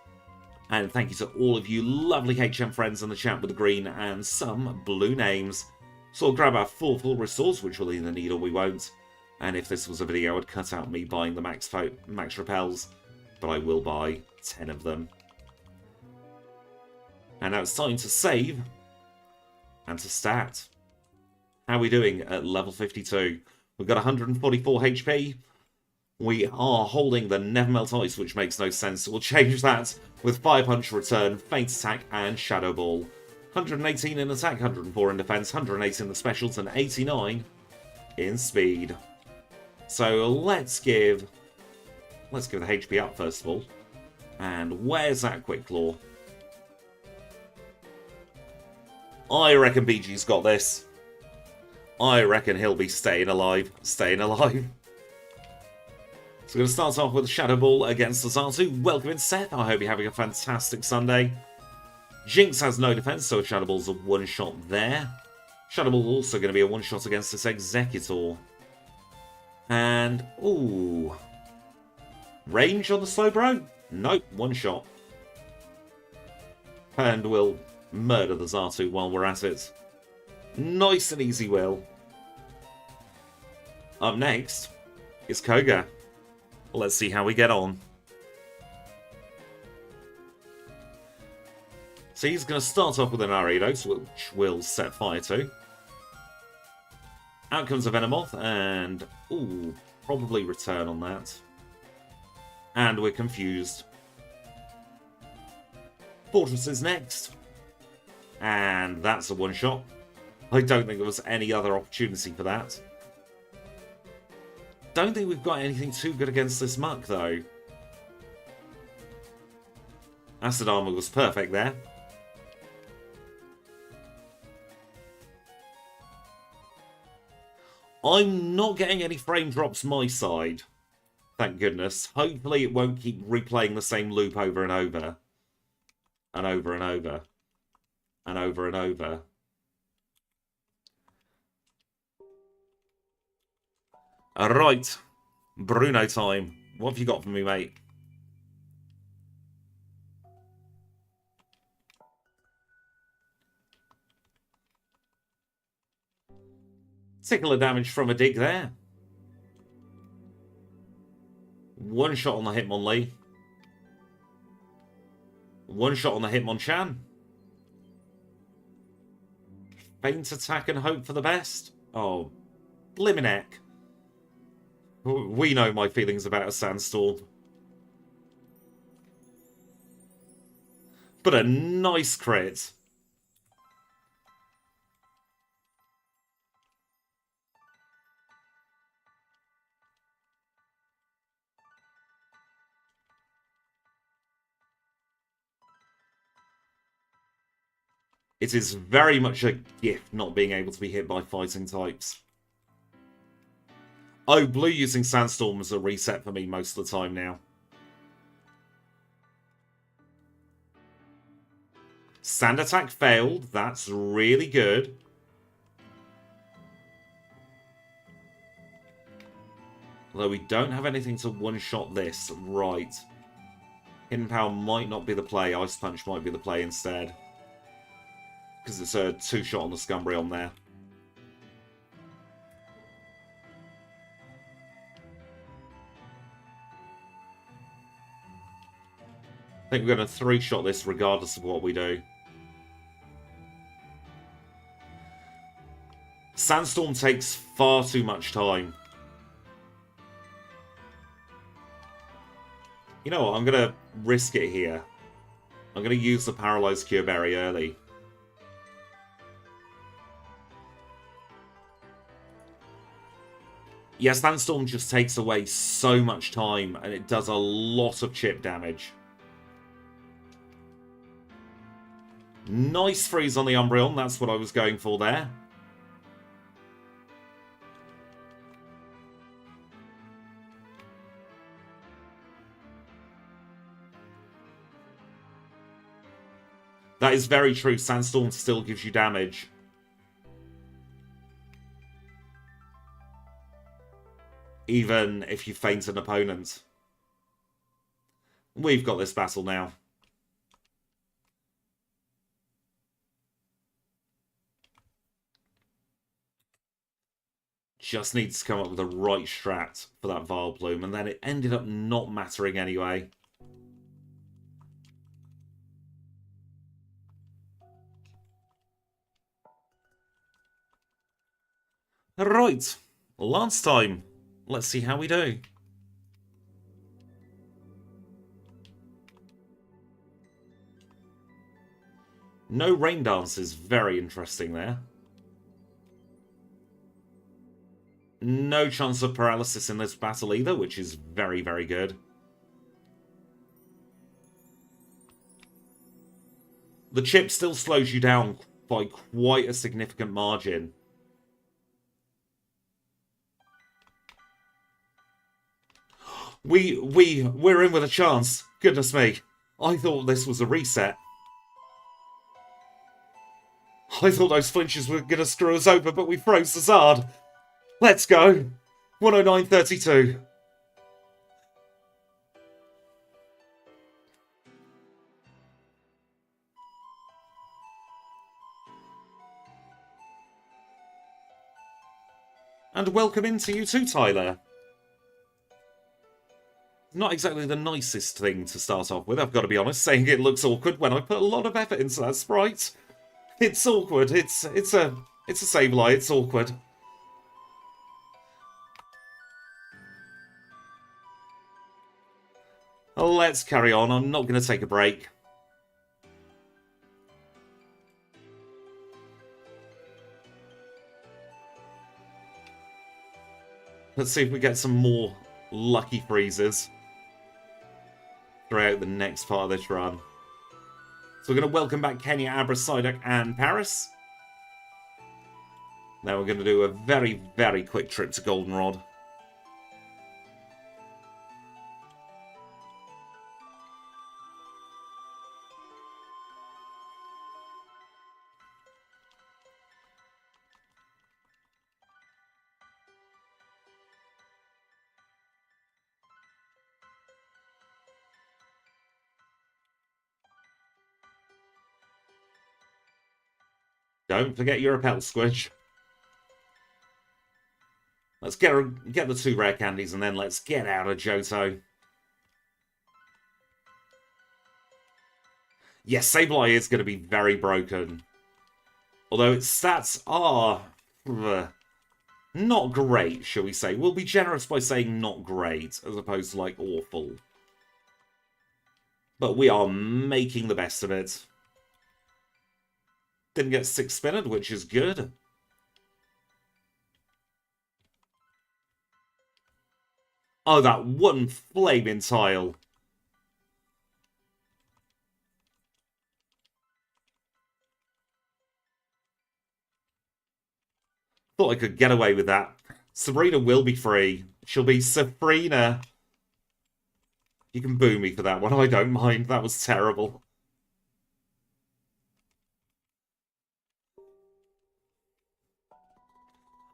And thank you to all of you lovely HM friends in the chat with the green and some blue names. So we'll grab our 4 full restores, which we'll either need or we won't. And if this was a video, I'd cut out me buying the max repels. But I will buy 10 of them. And now it's time to save and to stat. How are we doing at level 52? We've got 144 HP. We are holding the Never Melt Ice, which makes no sense. So we'll change that with Fire Punch, Return, Feint Attack, and Shadow Ball. 118 in attack, 104 in defense, 108 in the specials, and 89 in speed. So let's give the HP up first of all. And where's that Quick Claw? I reckon BG's got this. I reckon he'll be staying alive. Staying alive. So we're going to start off with a Shadow Ball against the Xatu. Welcome in, Seth. I hope you're having a fantastic Sunday. Jinx has no defense, so Shadow Ball's a one-shot there. Shadow Ball also going to be a one-shot against this Executor. And, ooh. Range on the Slowbro? Nope, one shot. And we'll murder the Xatu while we're at it. Nice and easy, Will. Up next is Koga. Let's see how we get on. So he's going to start off with an Ariados, which we'll set fire to. Out comes a Venomoth, and ooh, probably return on that. And we're confused. Fortress is next. And that's a one-shot. I don't think there was any other opportunity for that. Don't think we've got anything too good against this Muck, though. Acid Armor was perfect there. I'm not getting any frame drops my side. Thank goodness. Hopefully it won't keep replaying the same loop over and over. And over and over. And over and over. Alright. Bruno time. What have you got for me, mate? Tickler damage from a dig there. One shot on the Hitmonlee. One shot on the Hitmonchan. Feint attack and hope for the best. Oh, Bliminek. We know my feelings about a Sandstorm. But a nice crit. It is very much a gift not being able to be hit by fighting types. Oh, blue using Sandstorm is a reset for me most of the time now. Sand attack failed. That's really good. Although we don't have anything to one-shot this. Right. Hidden Power might not be the play. Ice Punch might be the play instead. Because it's a two-shot on the Scumbreon there. I think we're going to three-shot this regardless of what we do. Sandstorm takes far too much time. You know what? I'm going to risk it here. I'm going to use the Paralyzed Cure Berry early. Yeah, Sandstorm just takes away so much time, and it does a lot of chip damage. Nice freeze on the Umbreon, that's what I was going for there. That is very true, Sandstorm still gives you damage. Even if you feint an opponent. We've got this battle now. Just needs to come up with the right strat for that Vileplume, and then it ended up not mattering anyway. Right, last time. Let's see how we do. No Rain Dance is very interesting there. No chance of paralysis in this battle either, which is very, very good. The chip still slows you down by quite a significant margin. We're in with a chance. Goodness me. I thought this was a reset. I thought those flinches were going to screw us over, but we froze Zard. Let's go. 109.32. And welcome into you too, Tyler. Not exactly the nicest thing to start off with, I've got to be honest, saying it looks awkward when I put a lot of effort into that sprite. It's awkward. It's a Sableye. It's awkward. Let's carry on. I'm not going to take a break. Let's see if we get some more lucky freezes throughout the next part of this run. So we're going to welcome back Kenya, Abra, Psyduck, and Paris. Now we're going to do a very, very quick trip to Goldenrod. Don't forget your repel, Squidge. Let's get the 2 rare candies and then let's get out of Johto. Yes, Sableye is going to be very broken. Although its stats are not great, shall we say. We'll be generous by saying not great, as opposed to, like, awful. But we are making the best of it. Didn't get 6 spinnered, which is good. Oh, that one flaming tile. Thought I could get away with that. Sabrina will be free. She'll be Sabrina. You can boo me for that one. I don't mind. That was terrible.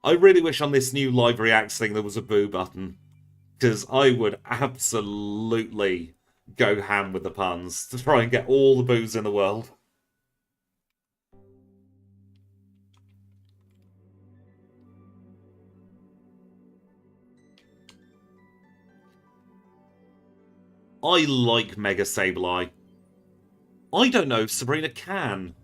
I really wish on this new live reacts thing there was a boo button. Because I would absolutely go ham with the puns to try and get all the boos in the world. I like Mega Sableye. I don't know if Sabrina can.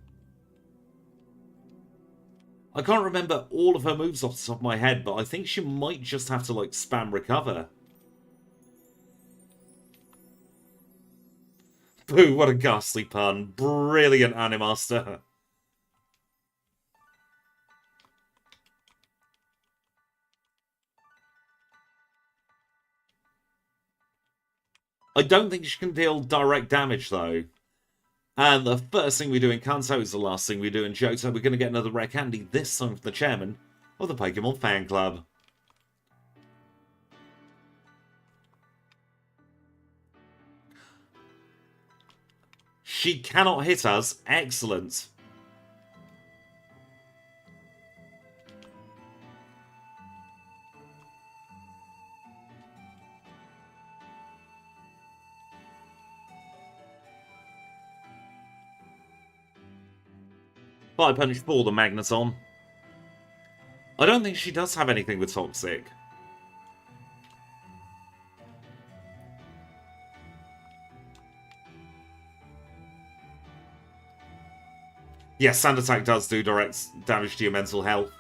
I can't remember all of her moves off the top of my head, but I think she might just have to, like, spam recover. Boo, what a ghastly pun. Brilliant, Animaster. I don't think she can deal direct damage, though. And the first thing we do in Kanto is the last thing we do in Johto. We're going to get another rare candy, this time from the chairman of the Pokémon Fan Club. She cannot hit us. Excellent. Fire Punch for the Magneton. I don't think she does have anything with Toxic. Yes, Sand Attack does do direct damage to your mental health.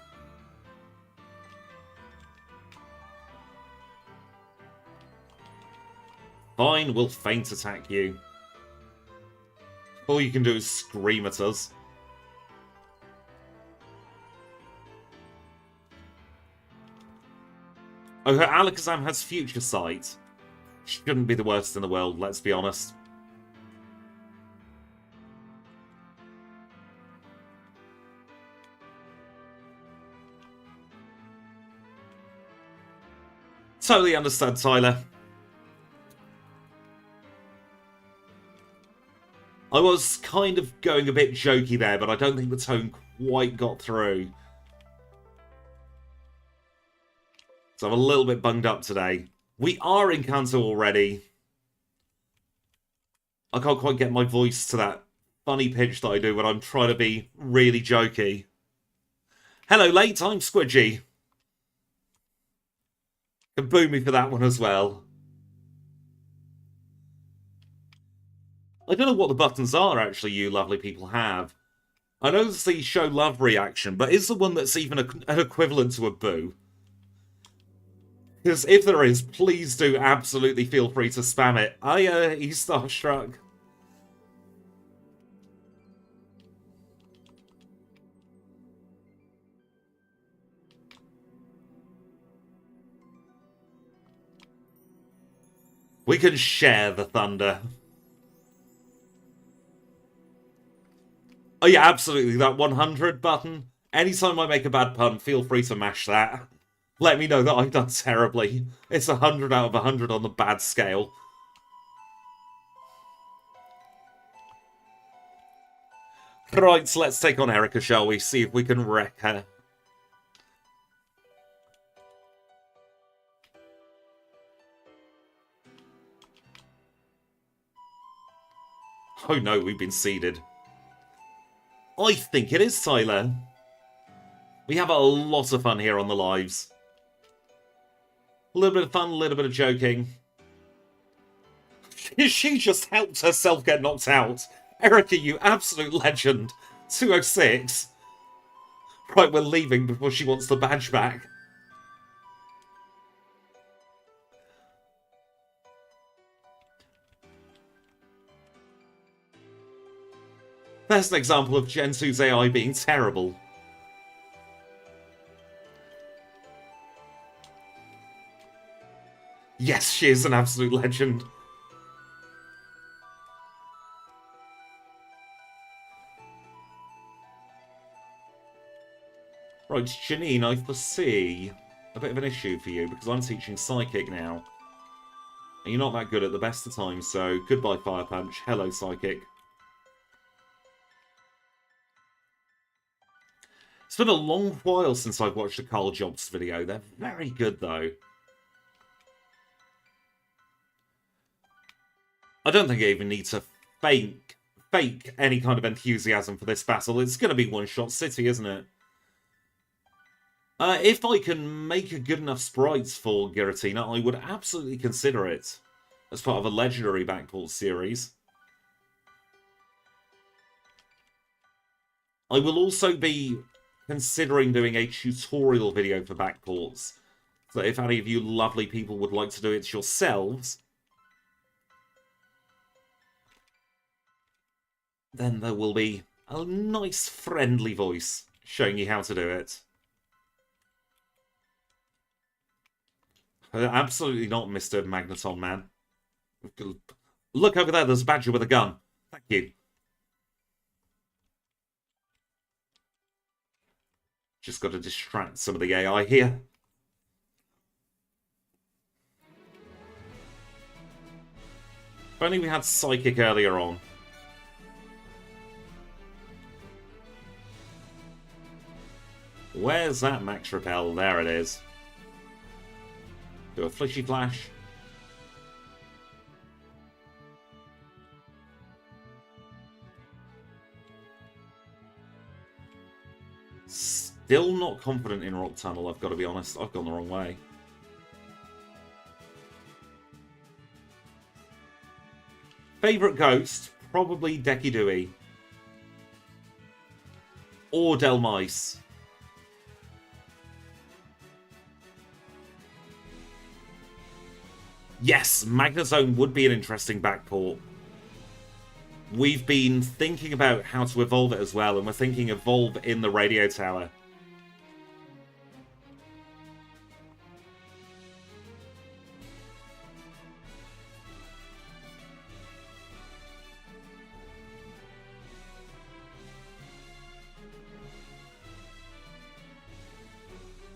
Fine, we'll Feint Attack you. All you can do is scream at us. Oh, her Alakazam has Future Sight. Shouldn't be the worst in the world, let's be honest. Totally understood, Tyler. I was kind of going a bit jokey there, but I don't think the tone quite got through. So I'm a little bit bunged up today. We are in Kanto already. I can't quite get my voice to that funny pitch that I do when I'm trying to be really jokey. Hello, late. I'm Squidgy. And boo me for that one as well. I don't know what the buttons are, actually, you lovely people have. I know it's the show love reaction, but is there one that's even an equivalent to a boo? Because if there is, please do absolutely feel free to spam it. He's starstruck. We can share the thunder. Oh yeah, absolutely, that 100 button. Anytime I make a bad pun, feel free to mash that. Let me know that I've done terribly. It's 100 out of 100 on the bad scale. Right, so let's take on Erica, shall we? See if we can wreck her. Oh no, we've been seeded. I think it is Tyler. We have a lot of fun here on the lives. A little bit of fun, a little bit of joking. She just helped herself get knocked out. Erica, you absolute legend. 206. Right, we're leaving before she wants the badge back. That's an example of Gen 2's AI being terrible. Yes, she is an absolute legend. Right, Janine, I foresee a bit of an issue for you because I'm teaching Psychic now. And you're not that good at the best of times, so goodbye, Fire Punch. Hello, Psychic. It's been a long while since I've watched a Carl Jobs video. They're very good, though. I don't think I even need to fake any kind of enthusiasm for this battle. It's going to be one-shot city, isn't it? If I can make a good enough sprites for Giratina, I would absolutely consider it as part of a legendary Backport series. I will also be considering doing a tutorial video for Backports. So if any of you lovely people would like to do it yourselves, then there will be a nice friendly voice showing you how to do it. Absolutely not, Mr. Magneton Man. Look over there, there's a badger with a gun. Thank you. Just got to distract some of the AI here. If only we had Psychic earlier on. Where's that Max Repel? There it is. Do a Flishy Flash. Still not confident in Rock Tunnel, I've got to be honest. I've gone the wrong way. Favourite ghost? Probably Decky Dewey. Or Delmice. Yes, Magnezone would be an interesting backport. We've been thinking about how to evolve it as well, and we're thinking evolve in the radio tower.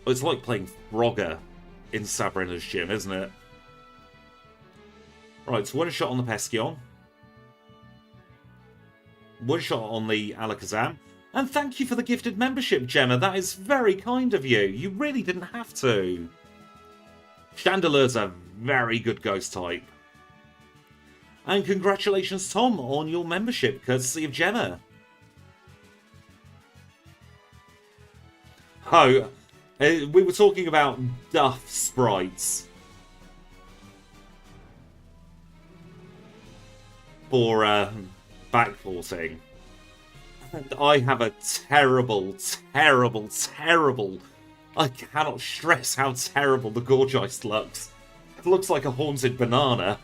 It's like playing Frogger in Sabrina's gym, isn't it? Right, so one shot on the Peskeon. one shot on the Alakazam. And thank you for the gifted membership, Gemma. That is very kind of you. You really didn't have to. Chandeler's a very good ghost type. And congratulations, Tom, on your membership, courtesy of Gemma. Oh, we were talking about Duff sprites. For backporting. And I have a terrible, terrible, terrible... I cannot stress how terrible the Gorgeist looks. It looks like a haunted banana.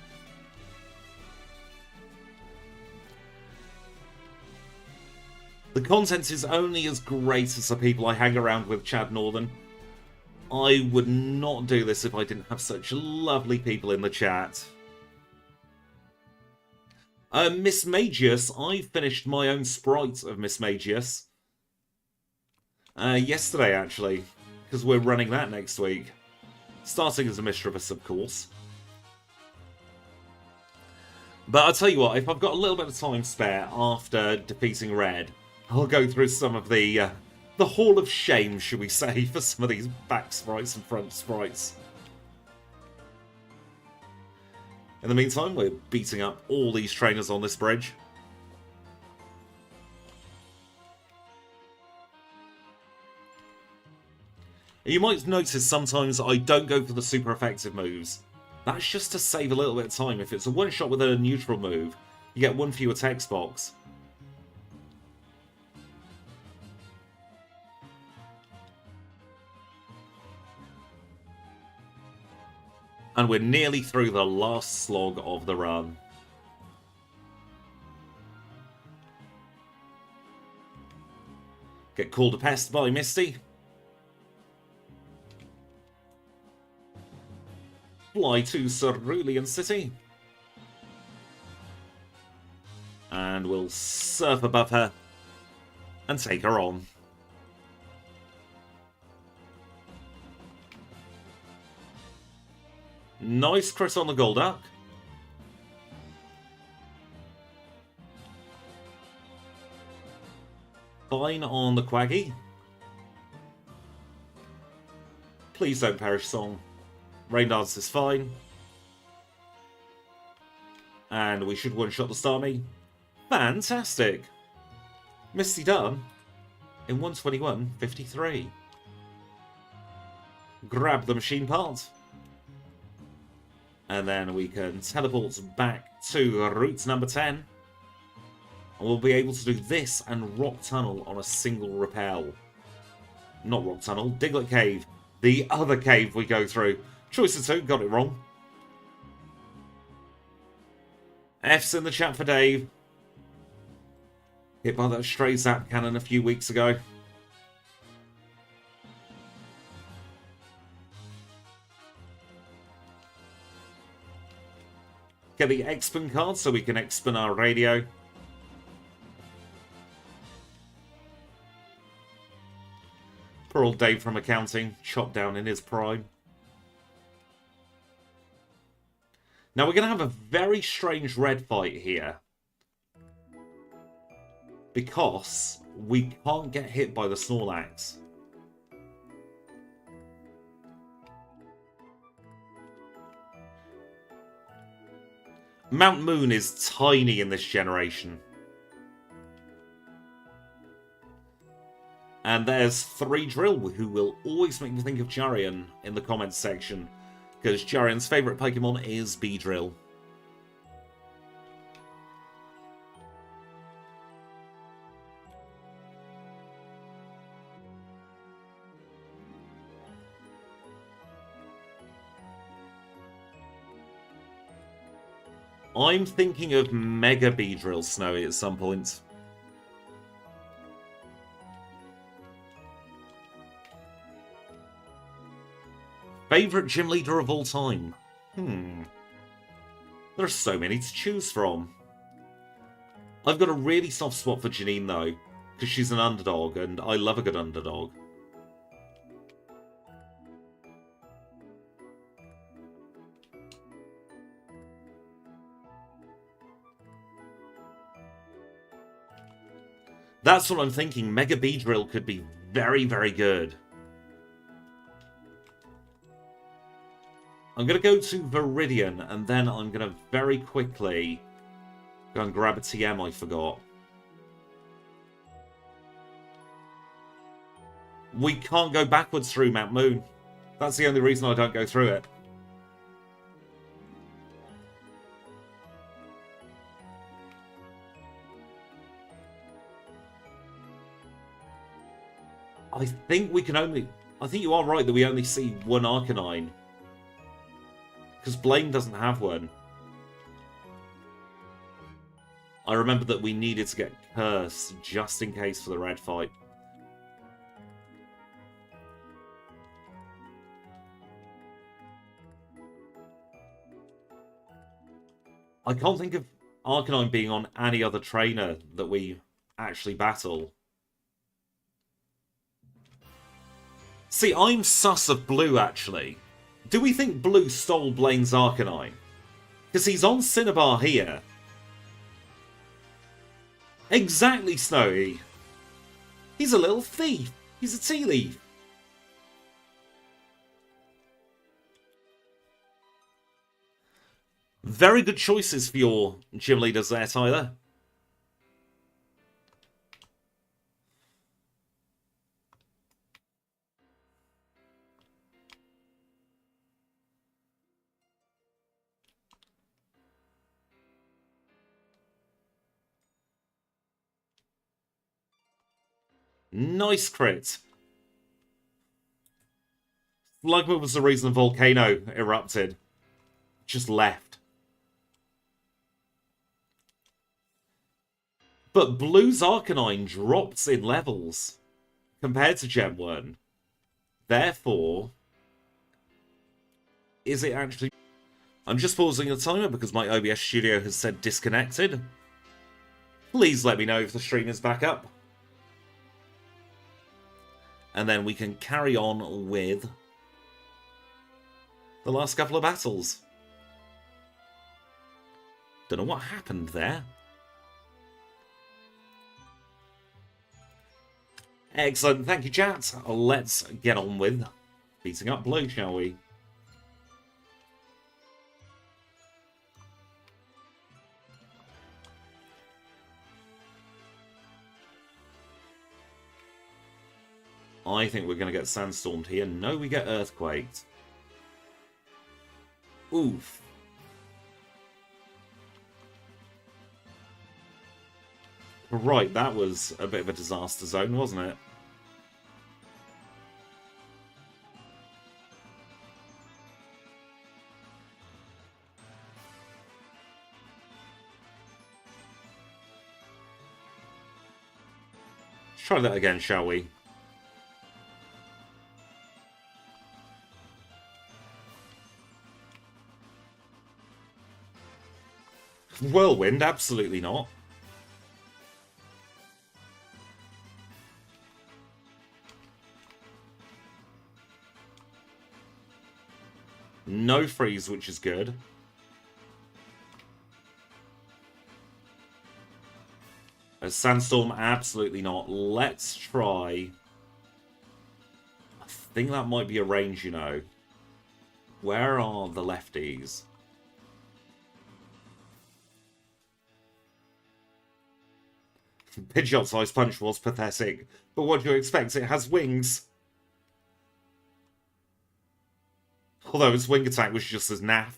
The content is only as great as the people I hang around with, Chad Northern. I would not do this if I didn't have such lovely people in the chat. Miss Magius, I finished my own sprite of Miss Magius. Yesterday, actually, because we're running that next week. Starting as a Mischievous, of course. But I'll tell you what, if I've got a little bit of time spare after defeating Red, I'll go through some of the Hall of Shame, should we say, for some of these back sprites and front sprites. In the meantime, we're beating up all these trainers on this bridge. You might notice sometimes I don't go for the super effective moves. That's just to save a little bit of time. If it's a one-shot with a neutral move, you get one fewer text box. And we're nearly through the last slog of the run. Get called a pest by Misty. Fly to Cerulean City. And we'll surf above her and take her on. Nice crit on the Golduck. Fine on the Quaggy. Please don't perish, Song. Rain Dance is fine. And we should one-shot the Starmie. Fantastic. Misty done in 121.53. Grab the machine part. And then we can teleport back to route number 10. And we'll be able to do this and Rock Tunnel on a single rappel. Not Rock Tunnel, Diglett Cave. The other cave we go through. Choice of two, got it wrong. F's in the chat for Dave. Hit by that stray zap cannon a few weeks ago. Get the Expin card so we can expin our radio. Poor old Dave from accounting, chopped down in his prime. Now we're going to have a very strange red fight here. Because we can't get hit by the Snorlax. Mount Moon is tiny in this generation. And there's 3 Drill, who will always make me think of Jarian in the comments section. Because Jarian's favourite Pokemon is Beedrill. I'm thinking of Mega Beedrill Snowy at some point. Favourite gym leader of all time? There are so many to choose from. I've got a really soft spot for Janine though, because she's an underdog and I love a good underdog. That's what I'm thinking. Mega Beedrill could be very, very good. I'm going to go to Viridian, and then I'm going to very quickly go and grab a TM I forgot. We can't go backwards through Mount Moon. That's the only reason I don't go through it. I think we can only... I think you are right that we only see one Arcanine. Because Blaine doesn't have one. I remember that we needed to get Curse just in case for the red fight. I can't think of Arcanine being on any other trainer that we actually battle. See, I'm sus of Blue, actually. Do we think Blue stole Blaine's Arcanine? Because he's on Cinnabar here. Exactly, Snowy. He's a little thief. He's a tea leaf. Very good choices for your gym leaders there, Tyler. Nice crit. Slugma was the reason Volcano erupted. Just left. But Blue's Arcanine drops in levels compared to Gen 1. Therefore, is it actually... I'm just pausing the timer because my OBS studio has said disconnected. Please let me know if the stream is back up. And then we can carry on with the last couple of battles. Don't know what happened there. Excellent, thank you, chat. Let's get on with beating up Blue, shall we? I think we're going to get sandstormed here. No, we get earthquaked. Oof. Right, that was a bit of a disaster zone, wasn't it? Let's try that again, shall we? Whirlwind? Absolutely not. No freeze, which is good. A sandstorm? Absolutely not. Let's try... I think that might be a range, you know. Where are the lefties? Pidgeot's Ice Punch was pathetic, but what do you expect? It has wings. Although its wing attack was just as naff.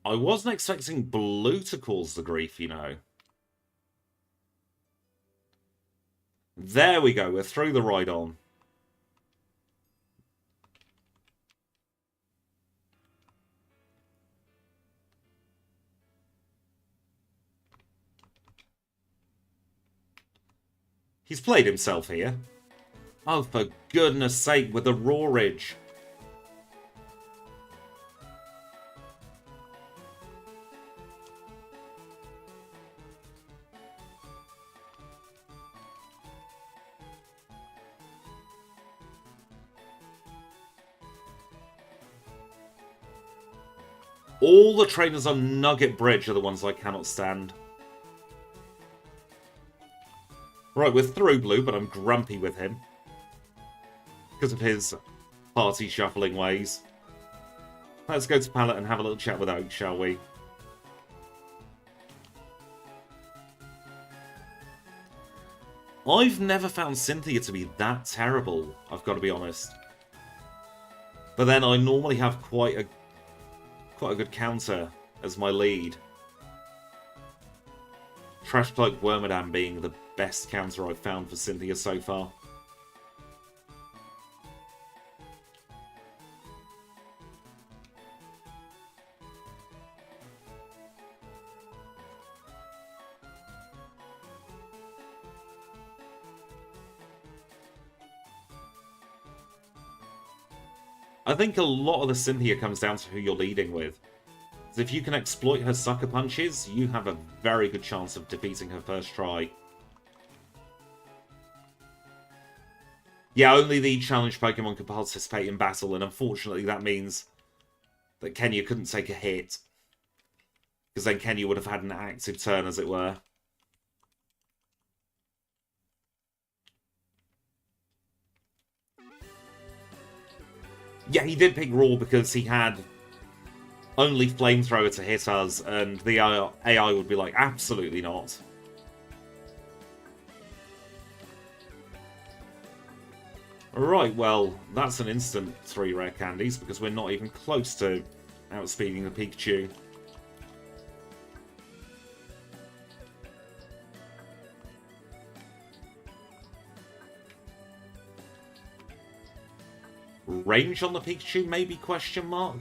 I wasn't expecting Blue to cause the grief, you know. There we go, we're through the ride-on. He's played himself here. Oh, for goodness sake, with the Rawridge. All the trainers on Nugget Bridge are the ones I cannot stand. Right, we're through Blue, but I'm grumpy with him. Because of his party shuffling ways. Let's go to Pallet and have a little chat with Oak, shall we? I've never found Cynthia to be that terrible, I've got to be honest. But then I normally have quite a good counter as my lead. Trash Cloak Wormadam being the best counter I've found for Cynthia so far. I think a lot of the Cynthia comes down to who you're leading with. If you can exploit her sucker punches, you have a very good chance of defeating her first try. Yeah, only the challenge Pokemon can participate in battle, and unfortunately that means that Kenya couldn't take a hit. Because then Kenya would have had an active turn, as it were. Yeah, he did pick Raw because he had only Flamethrower to hit us, and the AI would be like, absolutely not. Right, well, that's an instant 3 rare candies, because we're not even close to outspeeding the Pikachu. Range on the Pikachu, maybe, question mark?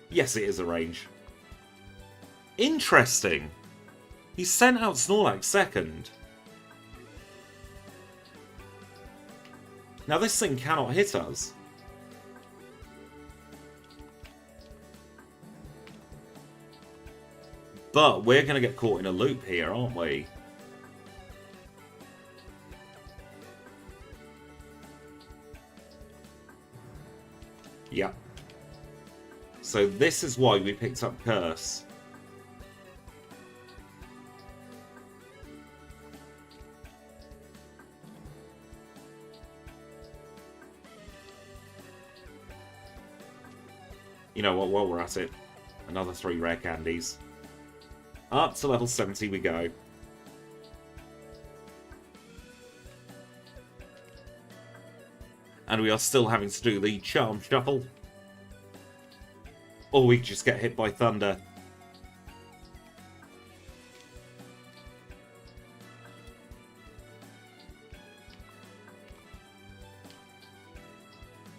Yes, it is a range. Interesting. He sent out Snorlax second. Now this thing cannot hit us. But we're going to get caught in a loop here, aren't we? Yeah. So this is why we picked up Curse. You know what, while we're at it, another 3 rare candies. Up to level 70 we go. And we are still having to do the Charm Shuffle. Or we just get hit by Thunder.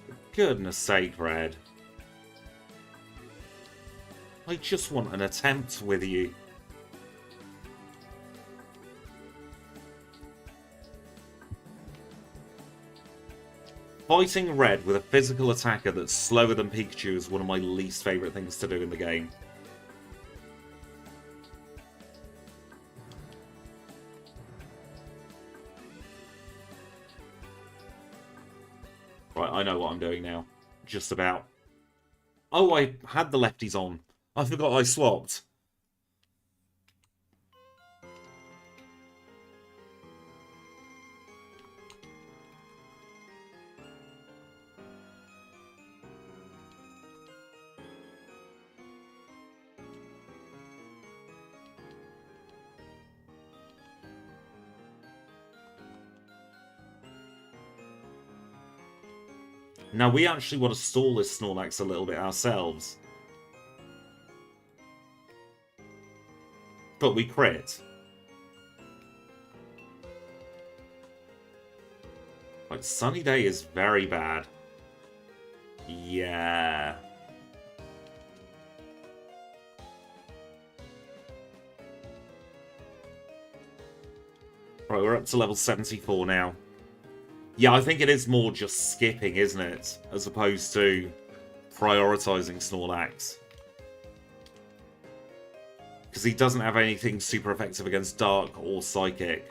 For goodness sake, Red. I just want an attempt with you. Fighting Red with a physical attacker that's slower than Pikachu is one of my least favourite things to do in the game. Right, I know what I'm doing now. Just about. Oh, I had the lefties on. I forgot I swapped. Now, we actually want to stall this Snorlax a little bit ourselves. But we crit. Like, Sunny Day is very bad. Yeah. Right, we're up to level 74 now. Yeah, I think it is more just skipping, isn't it? As opposed to prioritizing Snorlax. Because he doesn't have anything super effective against Dark or Psychic.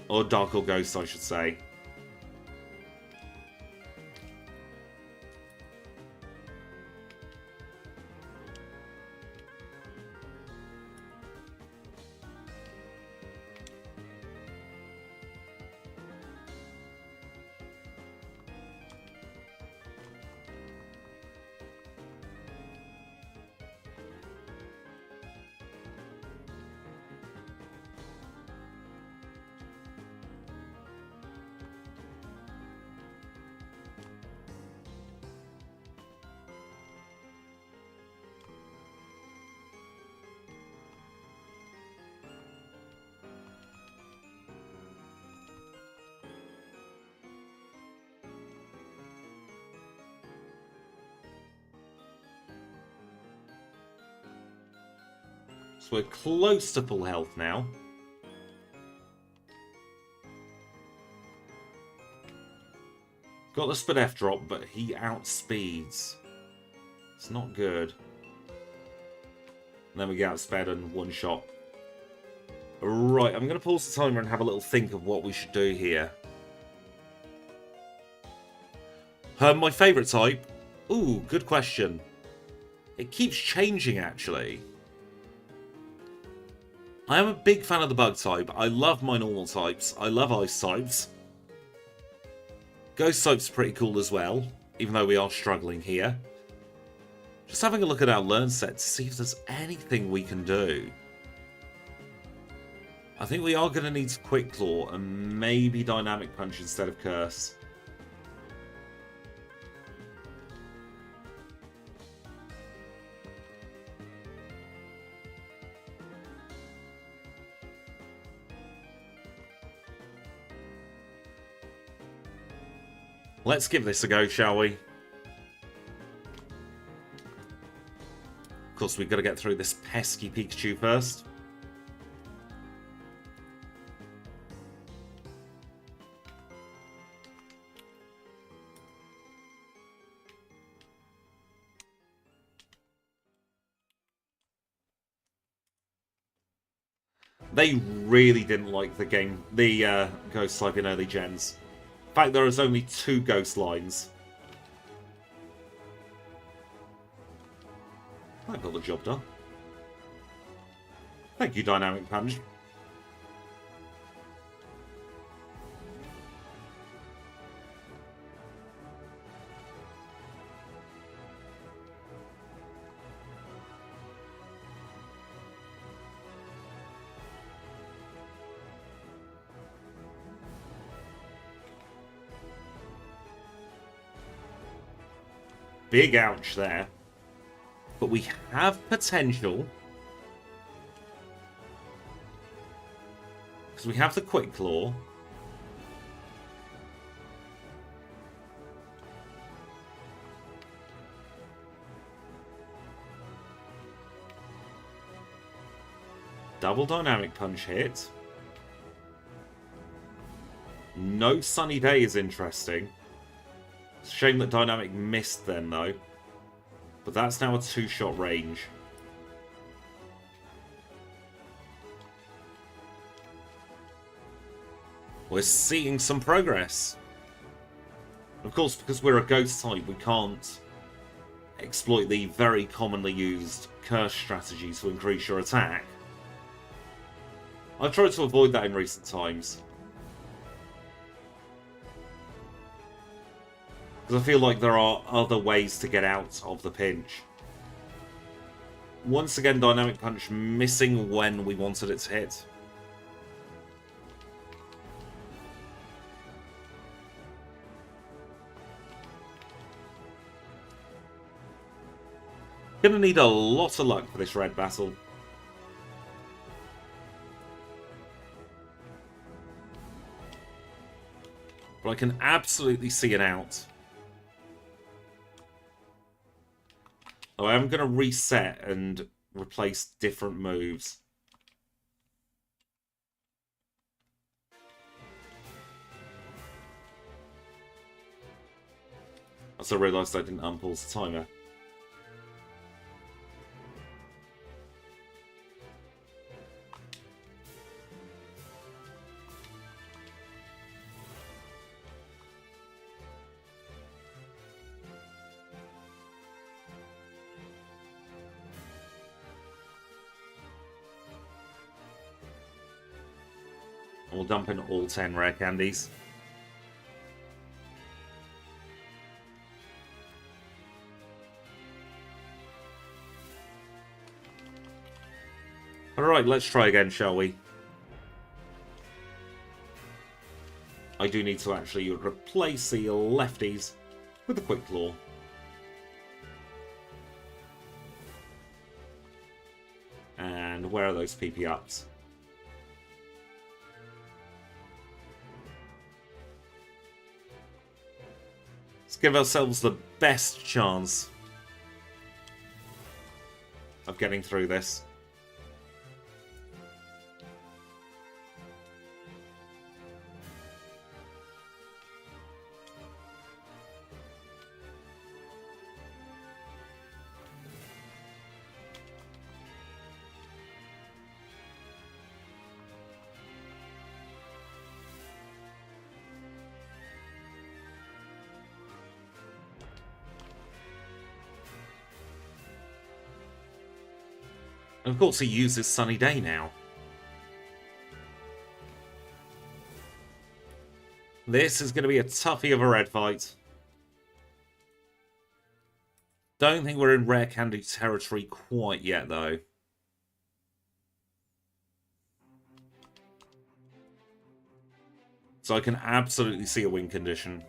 Or Dark or Ghost, I should say. So we're close to full health now. Got the speed F drop, but he outspeeds. It's not good. And then we get outsped and one shot. Right, I'm going to pause the timer and have a little think of what we should do here. My favourite type? Ooh, good question. It keeps changing, actually. I am a big fan of the bug type. I love my normal types. I love ice types. Ghost type's pretty cool as well, even though we are struggling here. Just having a look at our learn set to see if there's anything we can do. I think we are going to need Quick Claw and maybe Dynamic Punch instead of Curse. Let's give this a go, shall we? Of course, we've got to get through this pesky Pikachu first. They really didn't like the Ghost type in early gens. In fact, there is only 2 Ghost lines. That got the job done. Thank you, Dynamic Punch. Big ouch there. But we have potential. Because we have the Quick Claw. Double Dynamic Punch hit. No Sunny Day is interesting. It's a shame that Dynamic missed then, though. But that's now a 2-shot range. We're seeing some progress. Of course, because we're a Ghost type, we can't exploit the very commonly used Curse strategy to increase your attack. I've tried to avoid that in recent times. Because I feel like there are other ways to get out of the pinch. Once again, Dynamic Punch missing when we wanted it to hit. Gonna need a lot of luck for this red battle. But I can absolutely see it out. Oh, I'm going to reset and replace different moves. I also realised I didn't unpause the timer. We'll dump in all 10 rare candies. Alright, let's try again, shall we? I do need to actually replace the lefties with the Quick Claw. And where are those PP ups? Let's give ourselves the best chance of getting through this. And of course he uses Sunny Day now. This is going to be a toughie of a red fight. Don't think we're in rare candy territory quite yet, though. So I can absolutely see a win condition.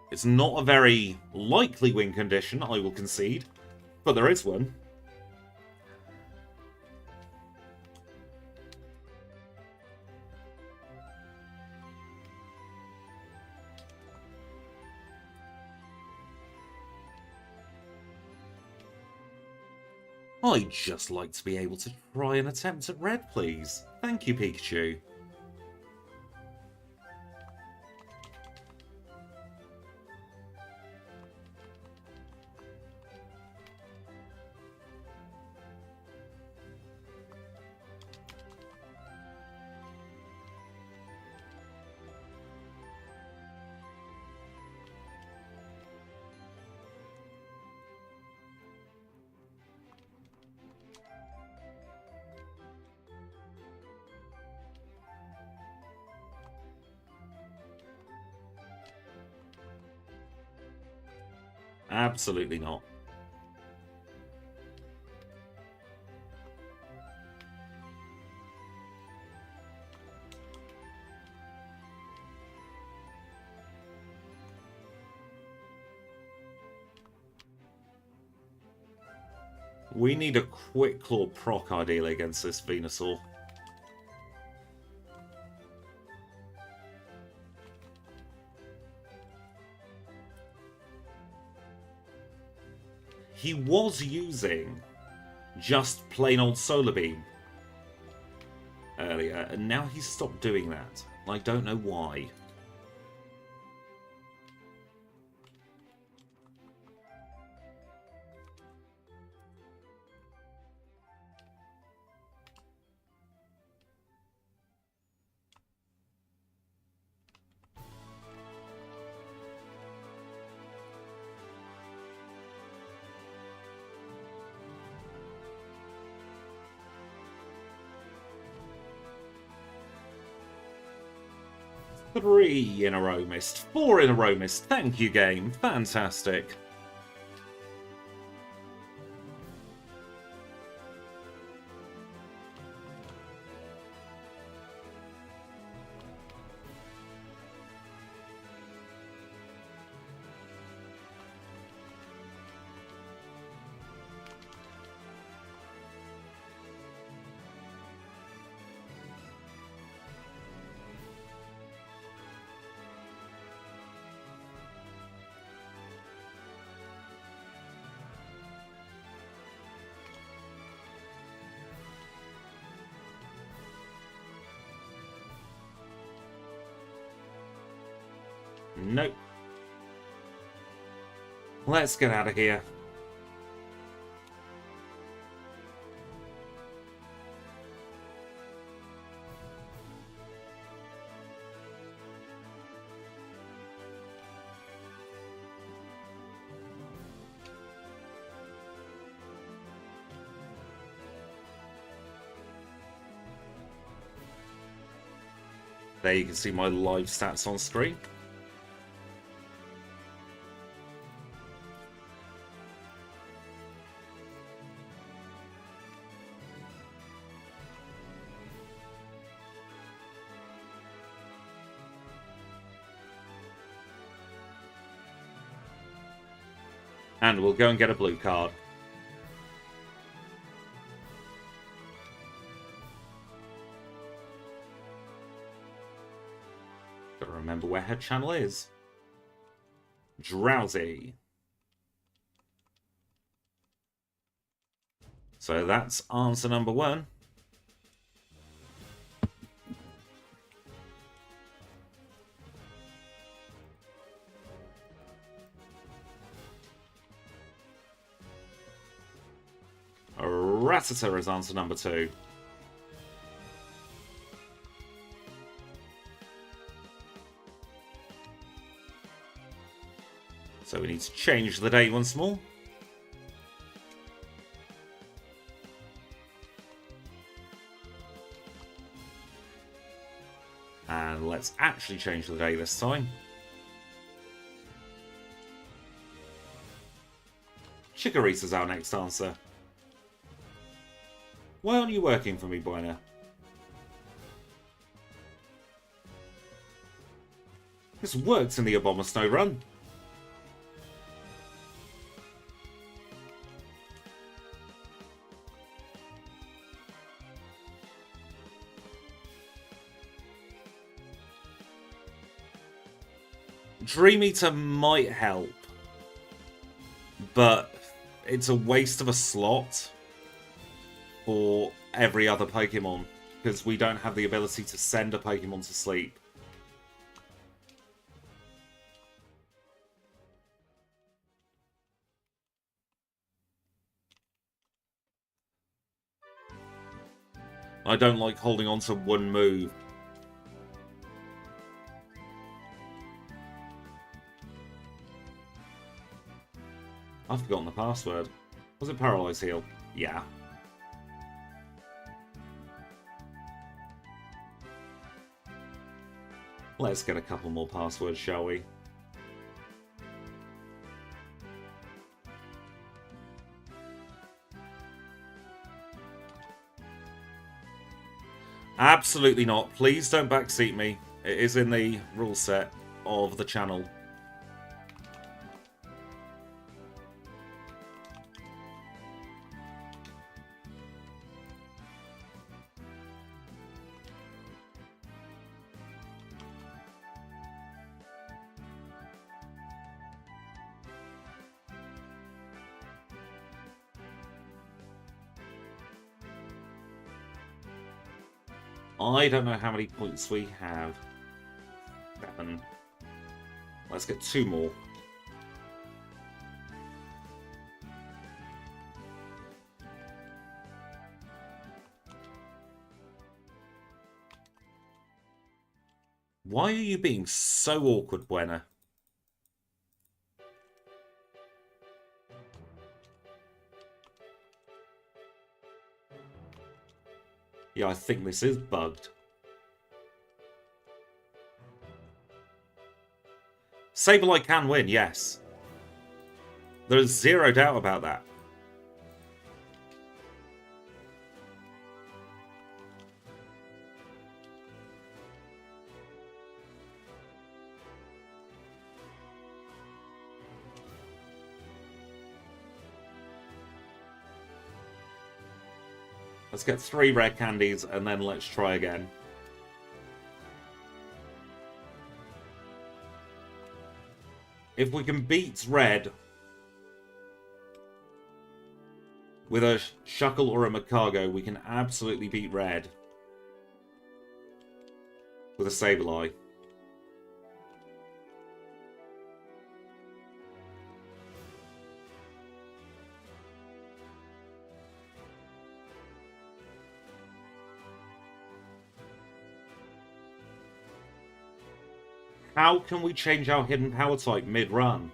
It's not a very likely win condition, I will concede, but there is one. I'd just like to be able to try an attempt at red, please. Thank you, Pikachu. Absolutely not. We need a quick claw proc ideally against this Venusaur. He was using just plain old Solar Beam earlier, and now he's stopped doing that. I don't know why. Three in a row missed. 4 in a row missed. Thank you, game. Fantastic. Nope. Let's get out of here. There you can see my live stats on screen. And we'll go and get a blue card. Gotta remember where her channel is. Drowsy. So that's answer number 1. Rattata is answer number 2. So we need to change the date once more. And let's actually change the day this time. Chikorita's our next answer. Why aren't you working for me, Buena? This works in the Abomasnow run. Dream Eater might help, but it's a waste of a slot for every other Pokemon, because we don't have the ability to send a Pokemon to sleep. I don't like holding on to one move. I've forgotten the password. Was it Paralyze Heal? Yeah. Let's get a couple more passwords, shall we? Absolutely not. Please don't backseat me. It is in the rule set of the channel. I don't know how many points we have. 7. Let's get 2 more. Why are you being so awkward, Buena? Yeah, I think this is bugged. Sableye can win, yes. There's zero doubt about that. Let's get 3 rare candies and then let's try again. If we can beat Red with a Shuckle or a Macargo, we can absolutely beat Red with a Sableye. How can we change our hidden power type mid-run?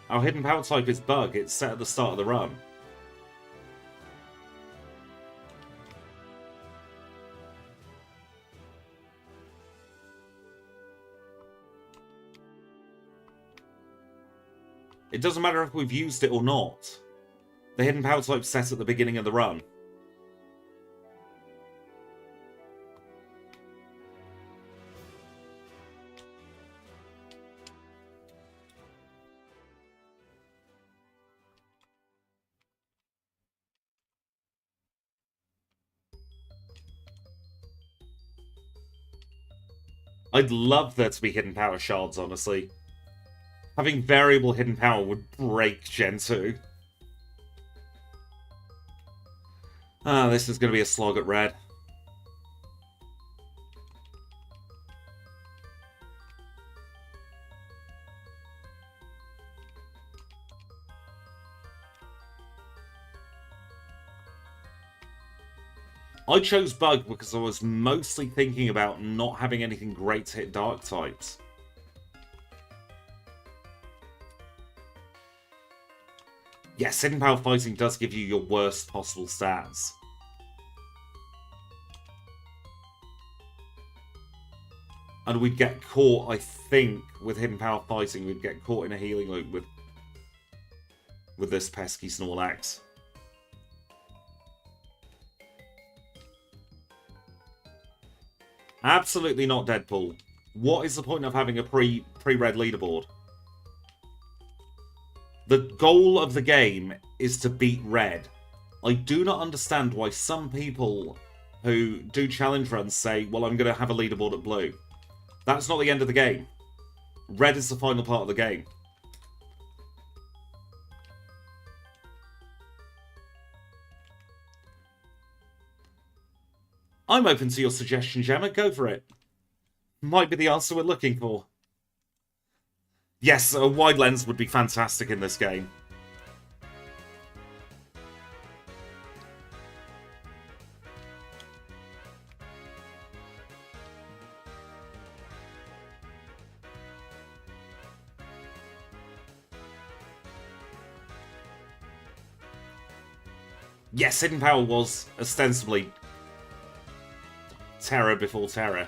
Our hidden power type is Bug. It's set at the start of the run. It doesn't matter if we've used it or not. The hidden power type's set at the beginning of the run. I'd love there to be hidden power shards, honestly. Having variable hidden power would break Gen 2. Ah, this is going to be a slog at Red. I chose Bug because I was mostly thinking about not having anything great to hit Dark types. Yes, hidden power fighting does give you your worst possible stats. And we'd get caught, I think, with hidden power fighting, we'd get caught in a healing loop with this pesky Snorlax. Absolutely not, Deadpool. What is the point of having a pre-red leaderboard? The goal of the game is to beat red. I do not understand why some people who do challenge runs say, well, I'm going to have a leaderboard at blue. That's not the end of the game. Red is the final part of the game. I'm open to your suggestion, Gemma. Go for it. Might be the answer we're looking for. Yes, a wide lens would be fantastic in this game. Yes, hidden power was ostensibly terror before terror.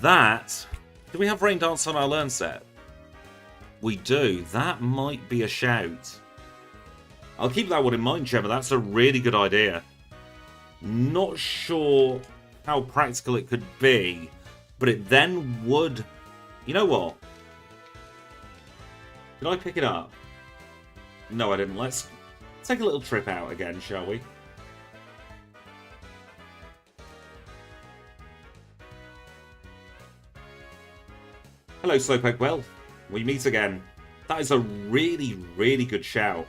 That... Do we have Rain Dance on our learn set? We do. That might be a shout. I'll keep that one in mind, Gemma. That's a really good idea. Not sure how practical it could be, but it then would... You know what? Did I pick it up? No, I didn't. Let's take a little trip out again, shall we? Hello, Slowpoke. Well, we meet again. That is a really, really good shout.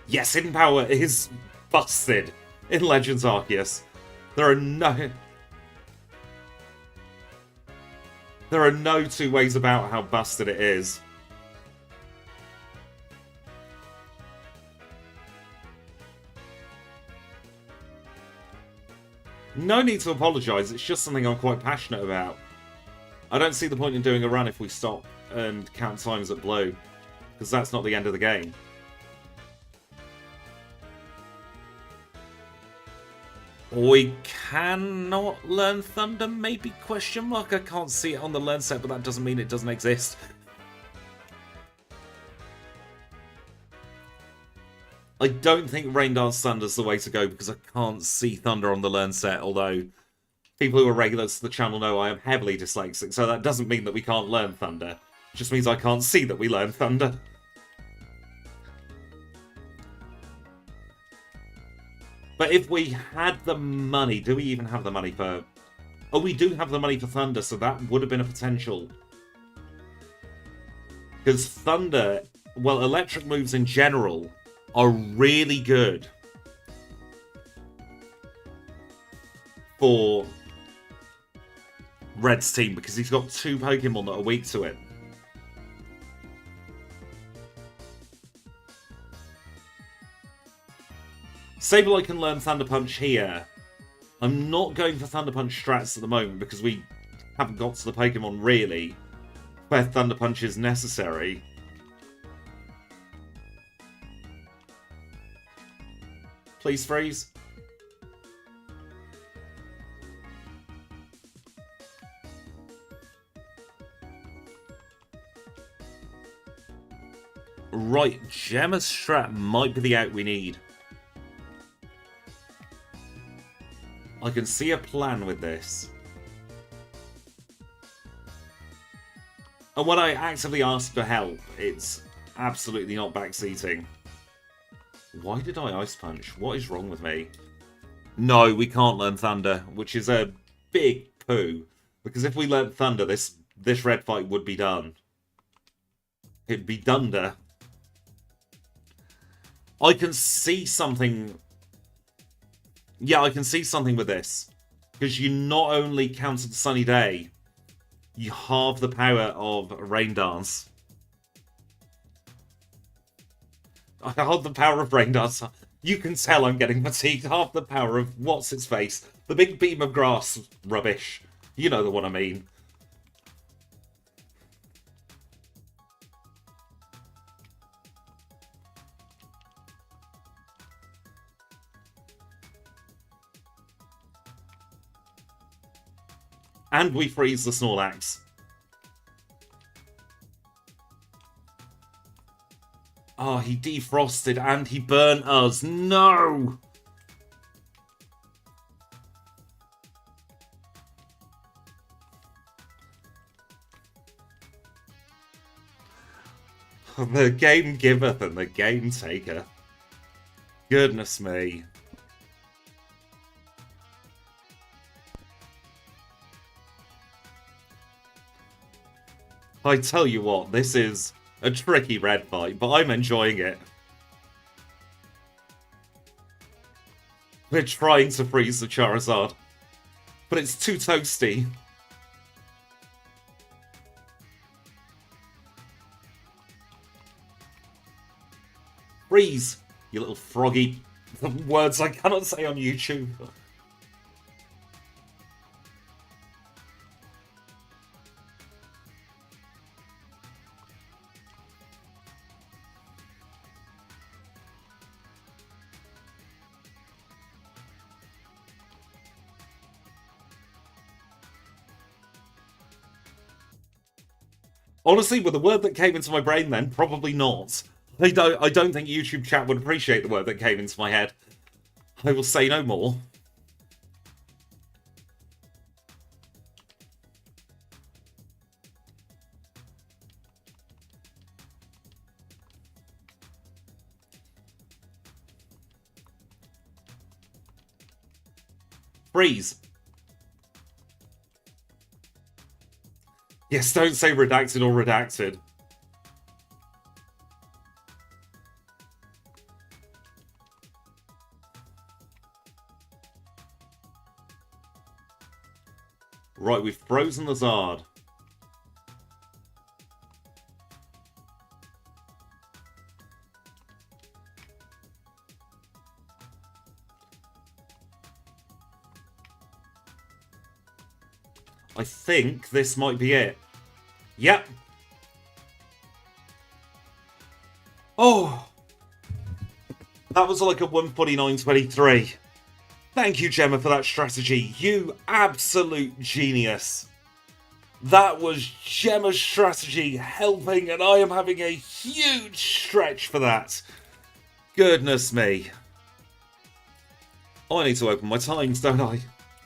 Yes, hidden power is busted in Legends Arceus. There are no two ways about how busted it is. No need to apologise, it's just something I'm quite passionate about. I don't see the point in doing a run if we stop and count times at blue, because that's not the end of the game. We cannot learn Thunder, maybe, question mark? I can't see it on the learn set, but that doesn't mean it doesn't exist. I don't think Rain Dance Thunder's the way to go because I can't see Thunder on the learn set, although people who are regulars to the channel know I am heavily dyslexic, so that doesn't mean that we can't learn Thunder. It just means I can't see that we learn Thunder. But if we had the money, do we even have the money for... Oh, we do have the money for Thunder, so that would have been a potential. Because Thunder, well, electric moves in general are really good for Red's team because he's got two Pokemon that are weak to it. Sableye can learn Thunder Punch here. I'm not going for Thunder Punch strats at the moment because we haven't got to the Pokemon really where Thunder Punch is necessary. Please freeze. Right, Gemma Strat might be the out we need. I can see a plan with this. And when I actively ask for help, it's absolutely not backseating. Why did I Ice Punch? What is wrong with me? No, we can't learn Thunder, which is a big poo. Because if we learned Thunder, this red fight would be done. It'd be dunder. I can see something... Yeah, I can see something with this. Because you not only counter the Sunny Day, you halve the power of Rain Dance. I halve the power of Rain Dance. You can tell I'm getting fatigued. Half the power of what's its face? The big beam of grass rubbish. You know the one I mean. And we freeze the Snorlax. Oh, he defrosted and he burnt us. No! The game giveth and the game taketh. Goodness me. I tell you what, this is a tricky red fight, but I'm enjoying it. We're trying to freeze the Charizard, but it's too toasty. Freeze, you little froggy. Words I cannot say on YouTube. Honestly, with the word that came into my brain then, probably not. I don't think YouTube chat would appreciate the word that came into my head. I will say no more. Freeze. Yes, don't say redacted or redacted. Right, we've frozen the Zard. I think this might be it. Yep. Oh. That was like a 149.23. Thank you, Gemma, for that strategy. You absolute genius. That was Gemma's strategy helping, and I am having a huge stretch for that. Goodness me. I need to open my times, don't I?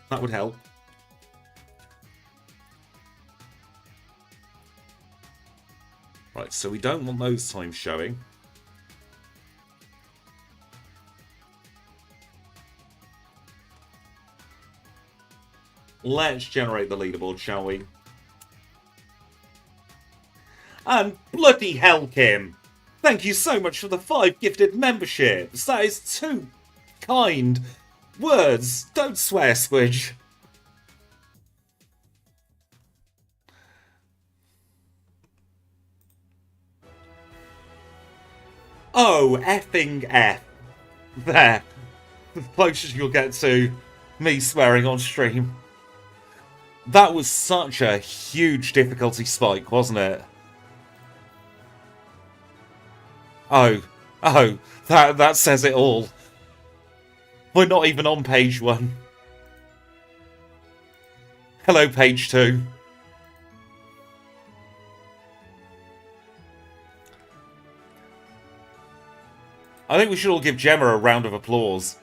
That would help. Right, so we don't want those times showing. Let's generate the leaderboard, shall we? And bloody hell, Kim! Thank you so much for the 5 gifted memberships. That is too kind. Words, don't swear, Squidge. Oh, effing F. There. The closest you'll get to me swearing on stream. That was such a huge difficulty spike, wasn't it? Oh, that says it all. We're not even on page 1. Hello, page 2. I think we should all give Gemma a round of applause.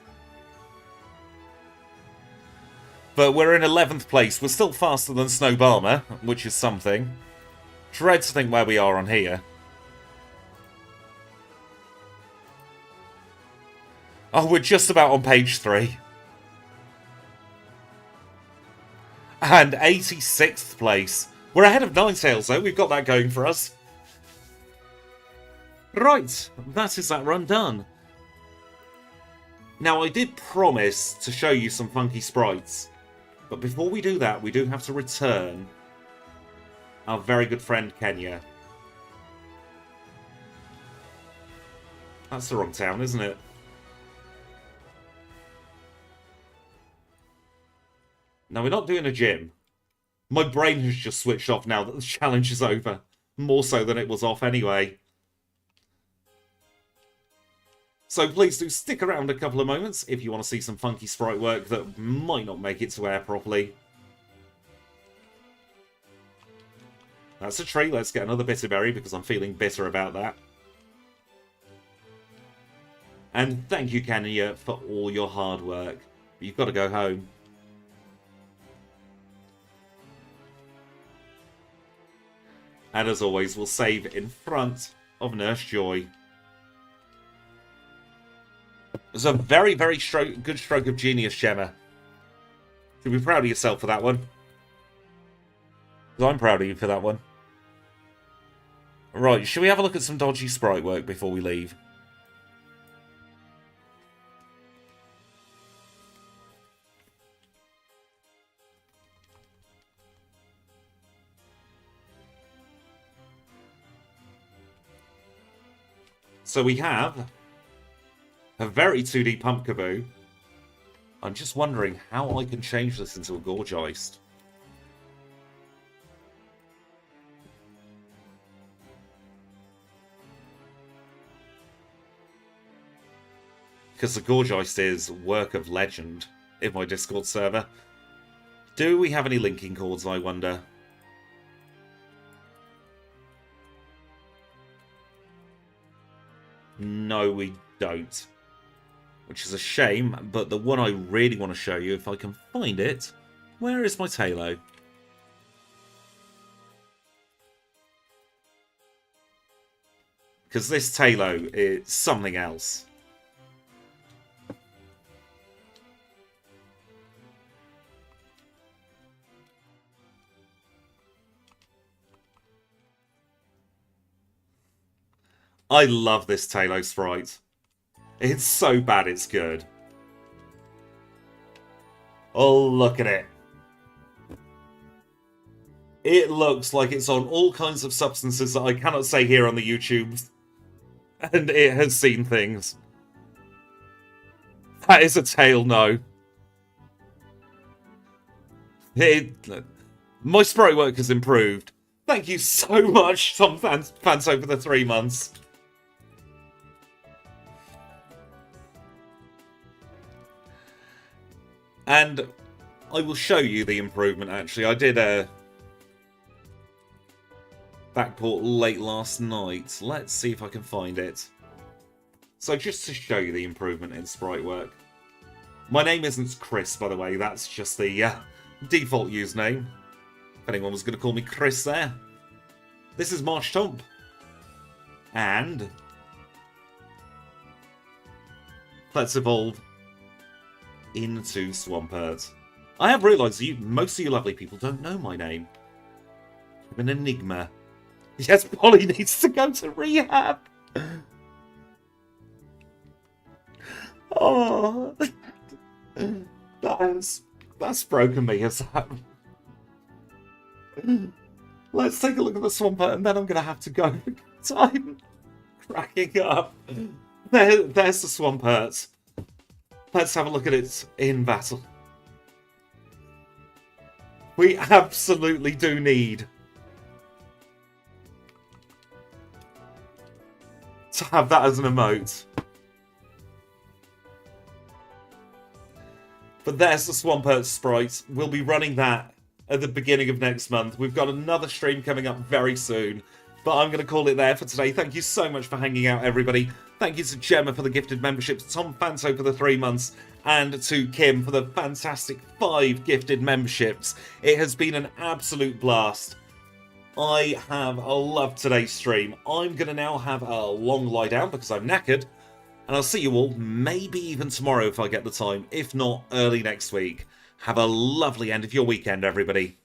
But we're in 11th place. We're still faster than Snowbalmer, which is something. Dread to think where we are on here. Oh, we're just about on page 3. And 86th place. We're ahead of Ninetales, though. We've got that going for us. Right, that is that run done. Now, I did promise to show you some funky sprites. But before we do that, we do have to return our very good friend Kenya. That's the wrong town, isn't it? Now, we're not doing a gym. My brain has just switched off now that the challenge is over. More so than it was off anyway. So please do stick around a couple of moments if you want to see some funky sprite work that might not make it to air properly. That's a tree. Let's get another bitter berry because I'm feeling bitter about that. And thank you, Kenya, for all your hard work. You've got to go home. And as always, we'll save in front of Nurse Joy. It's a very, very good stroke of genius, Gemma. You'll be proud of yourself for that one. Because I'm proud of you for that one. Right, should we have a look at some dodgy sprite work before we leave? So we have a very 2D Pumpkaboo. I'm just wondering how I can change this into a Gorgeist. Because the Gorgeist is work of legend in my Discord server. Do we have any linking cords, I wonder? No, we don't. Which is a shame, but the one I really want to show you, if I can find it... Where is my Tailo? Because this Tailo is something else. I love this Tailo sprite. It's so bad it's good. Oh, look at it. It looks like it's on all kinds of substances that I cannot say here on the YouTube. And it has seen things. That is a tail, no. My sprite work has improved. Thank you so much, Tom Fanso, for the 3 months. And I will show you the improvement, actually. I did a backport late last night. Let's see if I can find it. So just to show you the improvement in sprite work. My name isn't Chris, by the way. That's just the default username. If anyone was going to call me Chris there. This is Marsh Tomp. And let's evolve into Swampert. I have realised most of you lovely people don't know my name. I'm an enigma. Yes, Polly needs to go to rehab. Oh, that's broken me, has that? Let's take a look at the Swampert, and then I'm going to have to go. I'm cracking up. There's the Swampert. Let's have a look at it in battle. We absolutely do need to have that as an emote. But there's the Swampert sprite. We'll be running that at the beginning of next month. We've got another stream coming up very soon. But I'm going to call it there for today. Thank you so much for hanging out, everybody. Thank you to Gemma for the gifted memberships, Tom Fanso for the 3 months, and to Kim for the fantastic 5 gifted memberships. It has been an absolute blast. I have loved today's stream. I'm going to now have a long lie down because I'm knackered. And I'll see you all maybe even tomorrow if I get the time. If not, early next week. Have a lovely end of your weekend, everybody.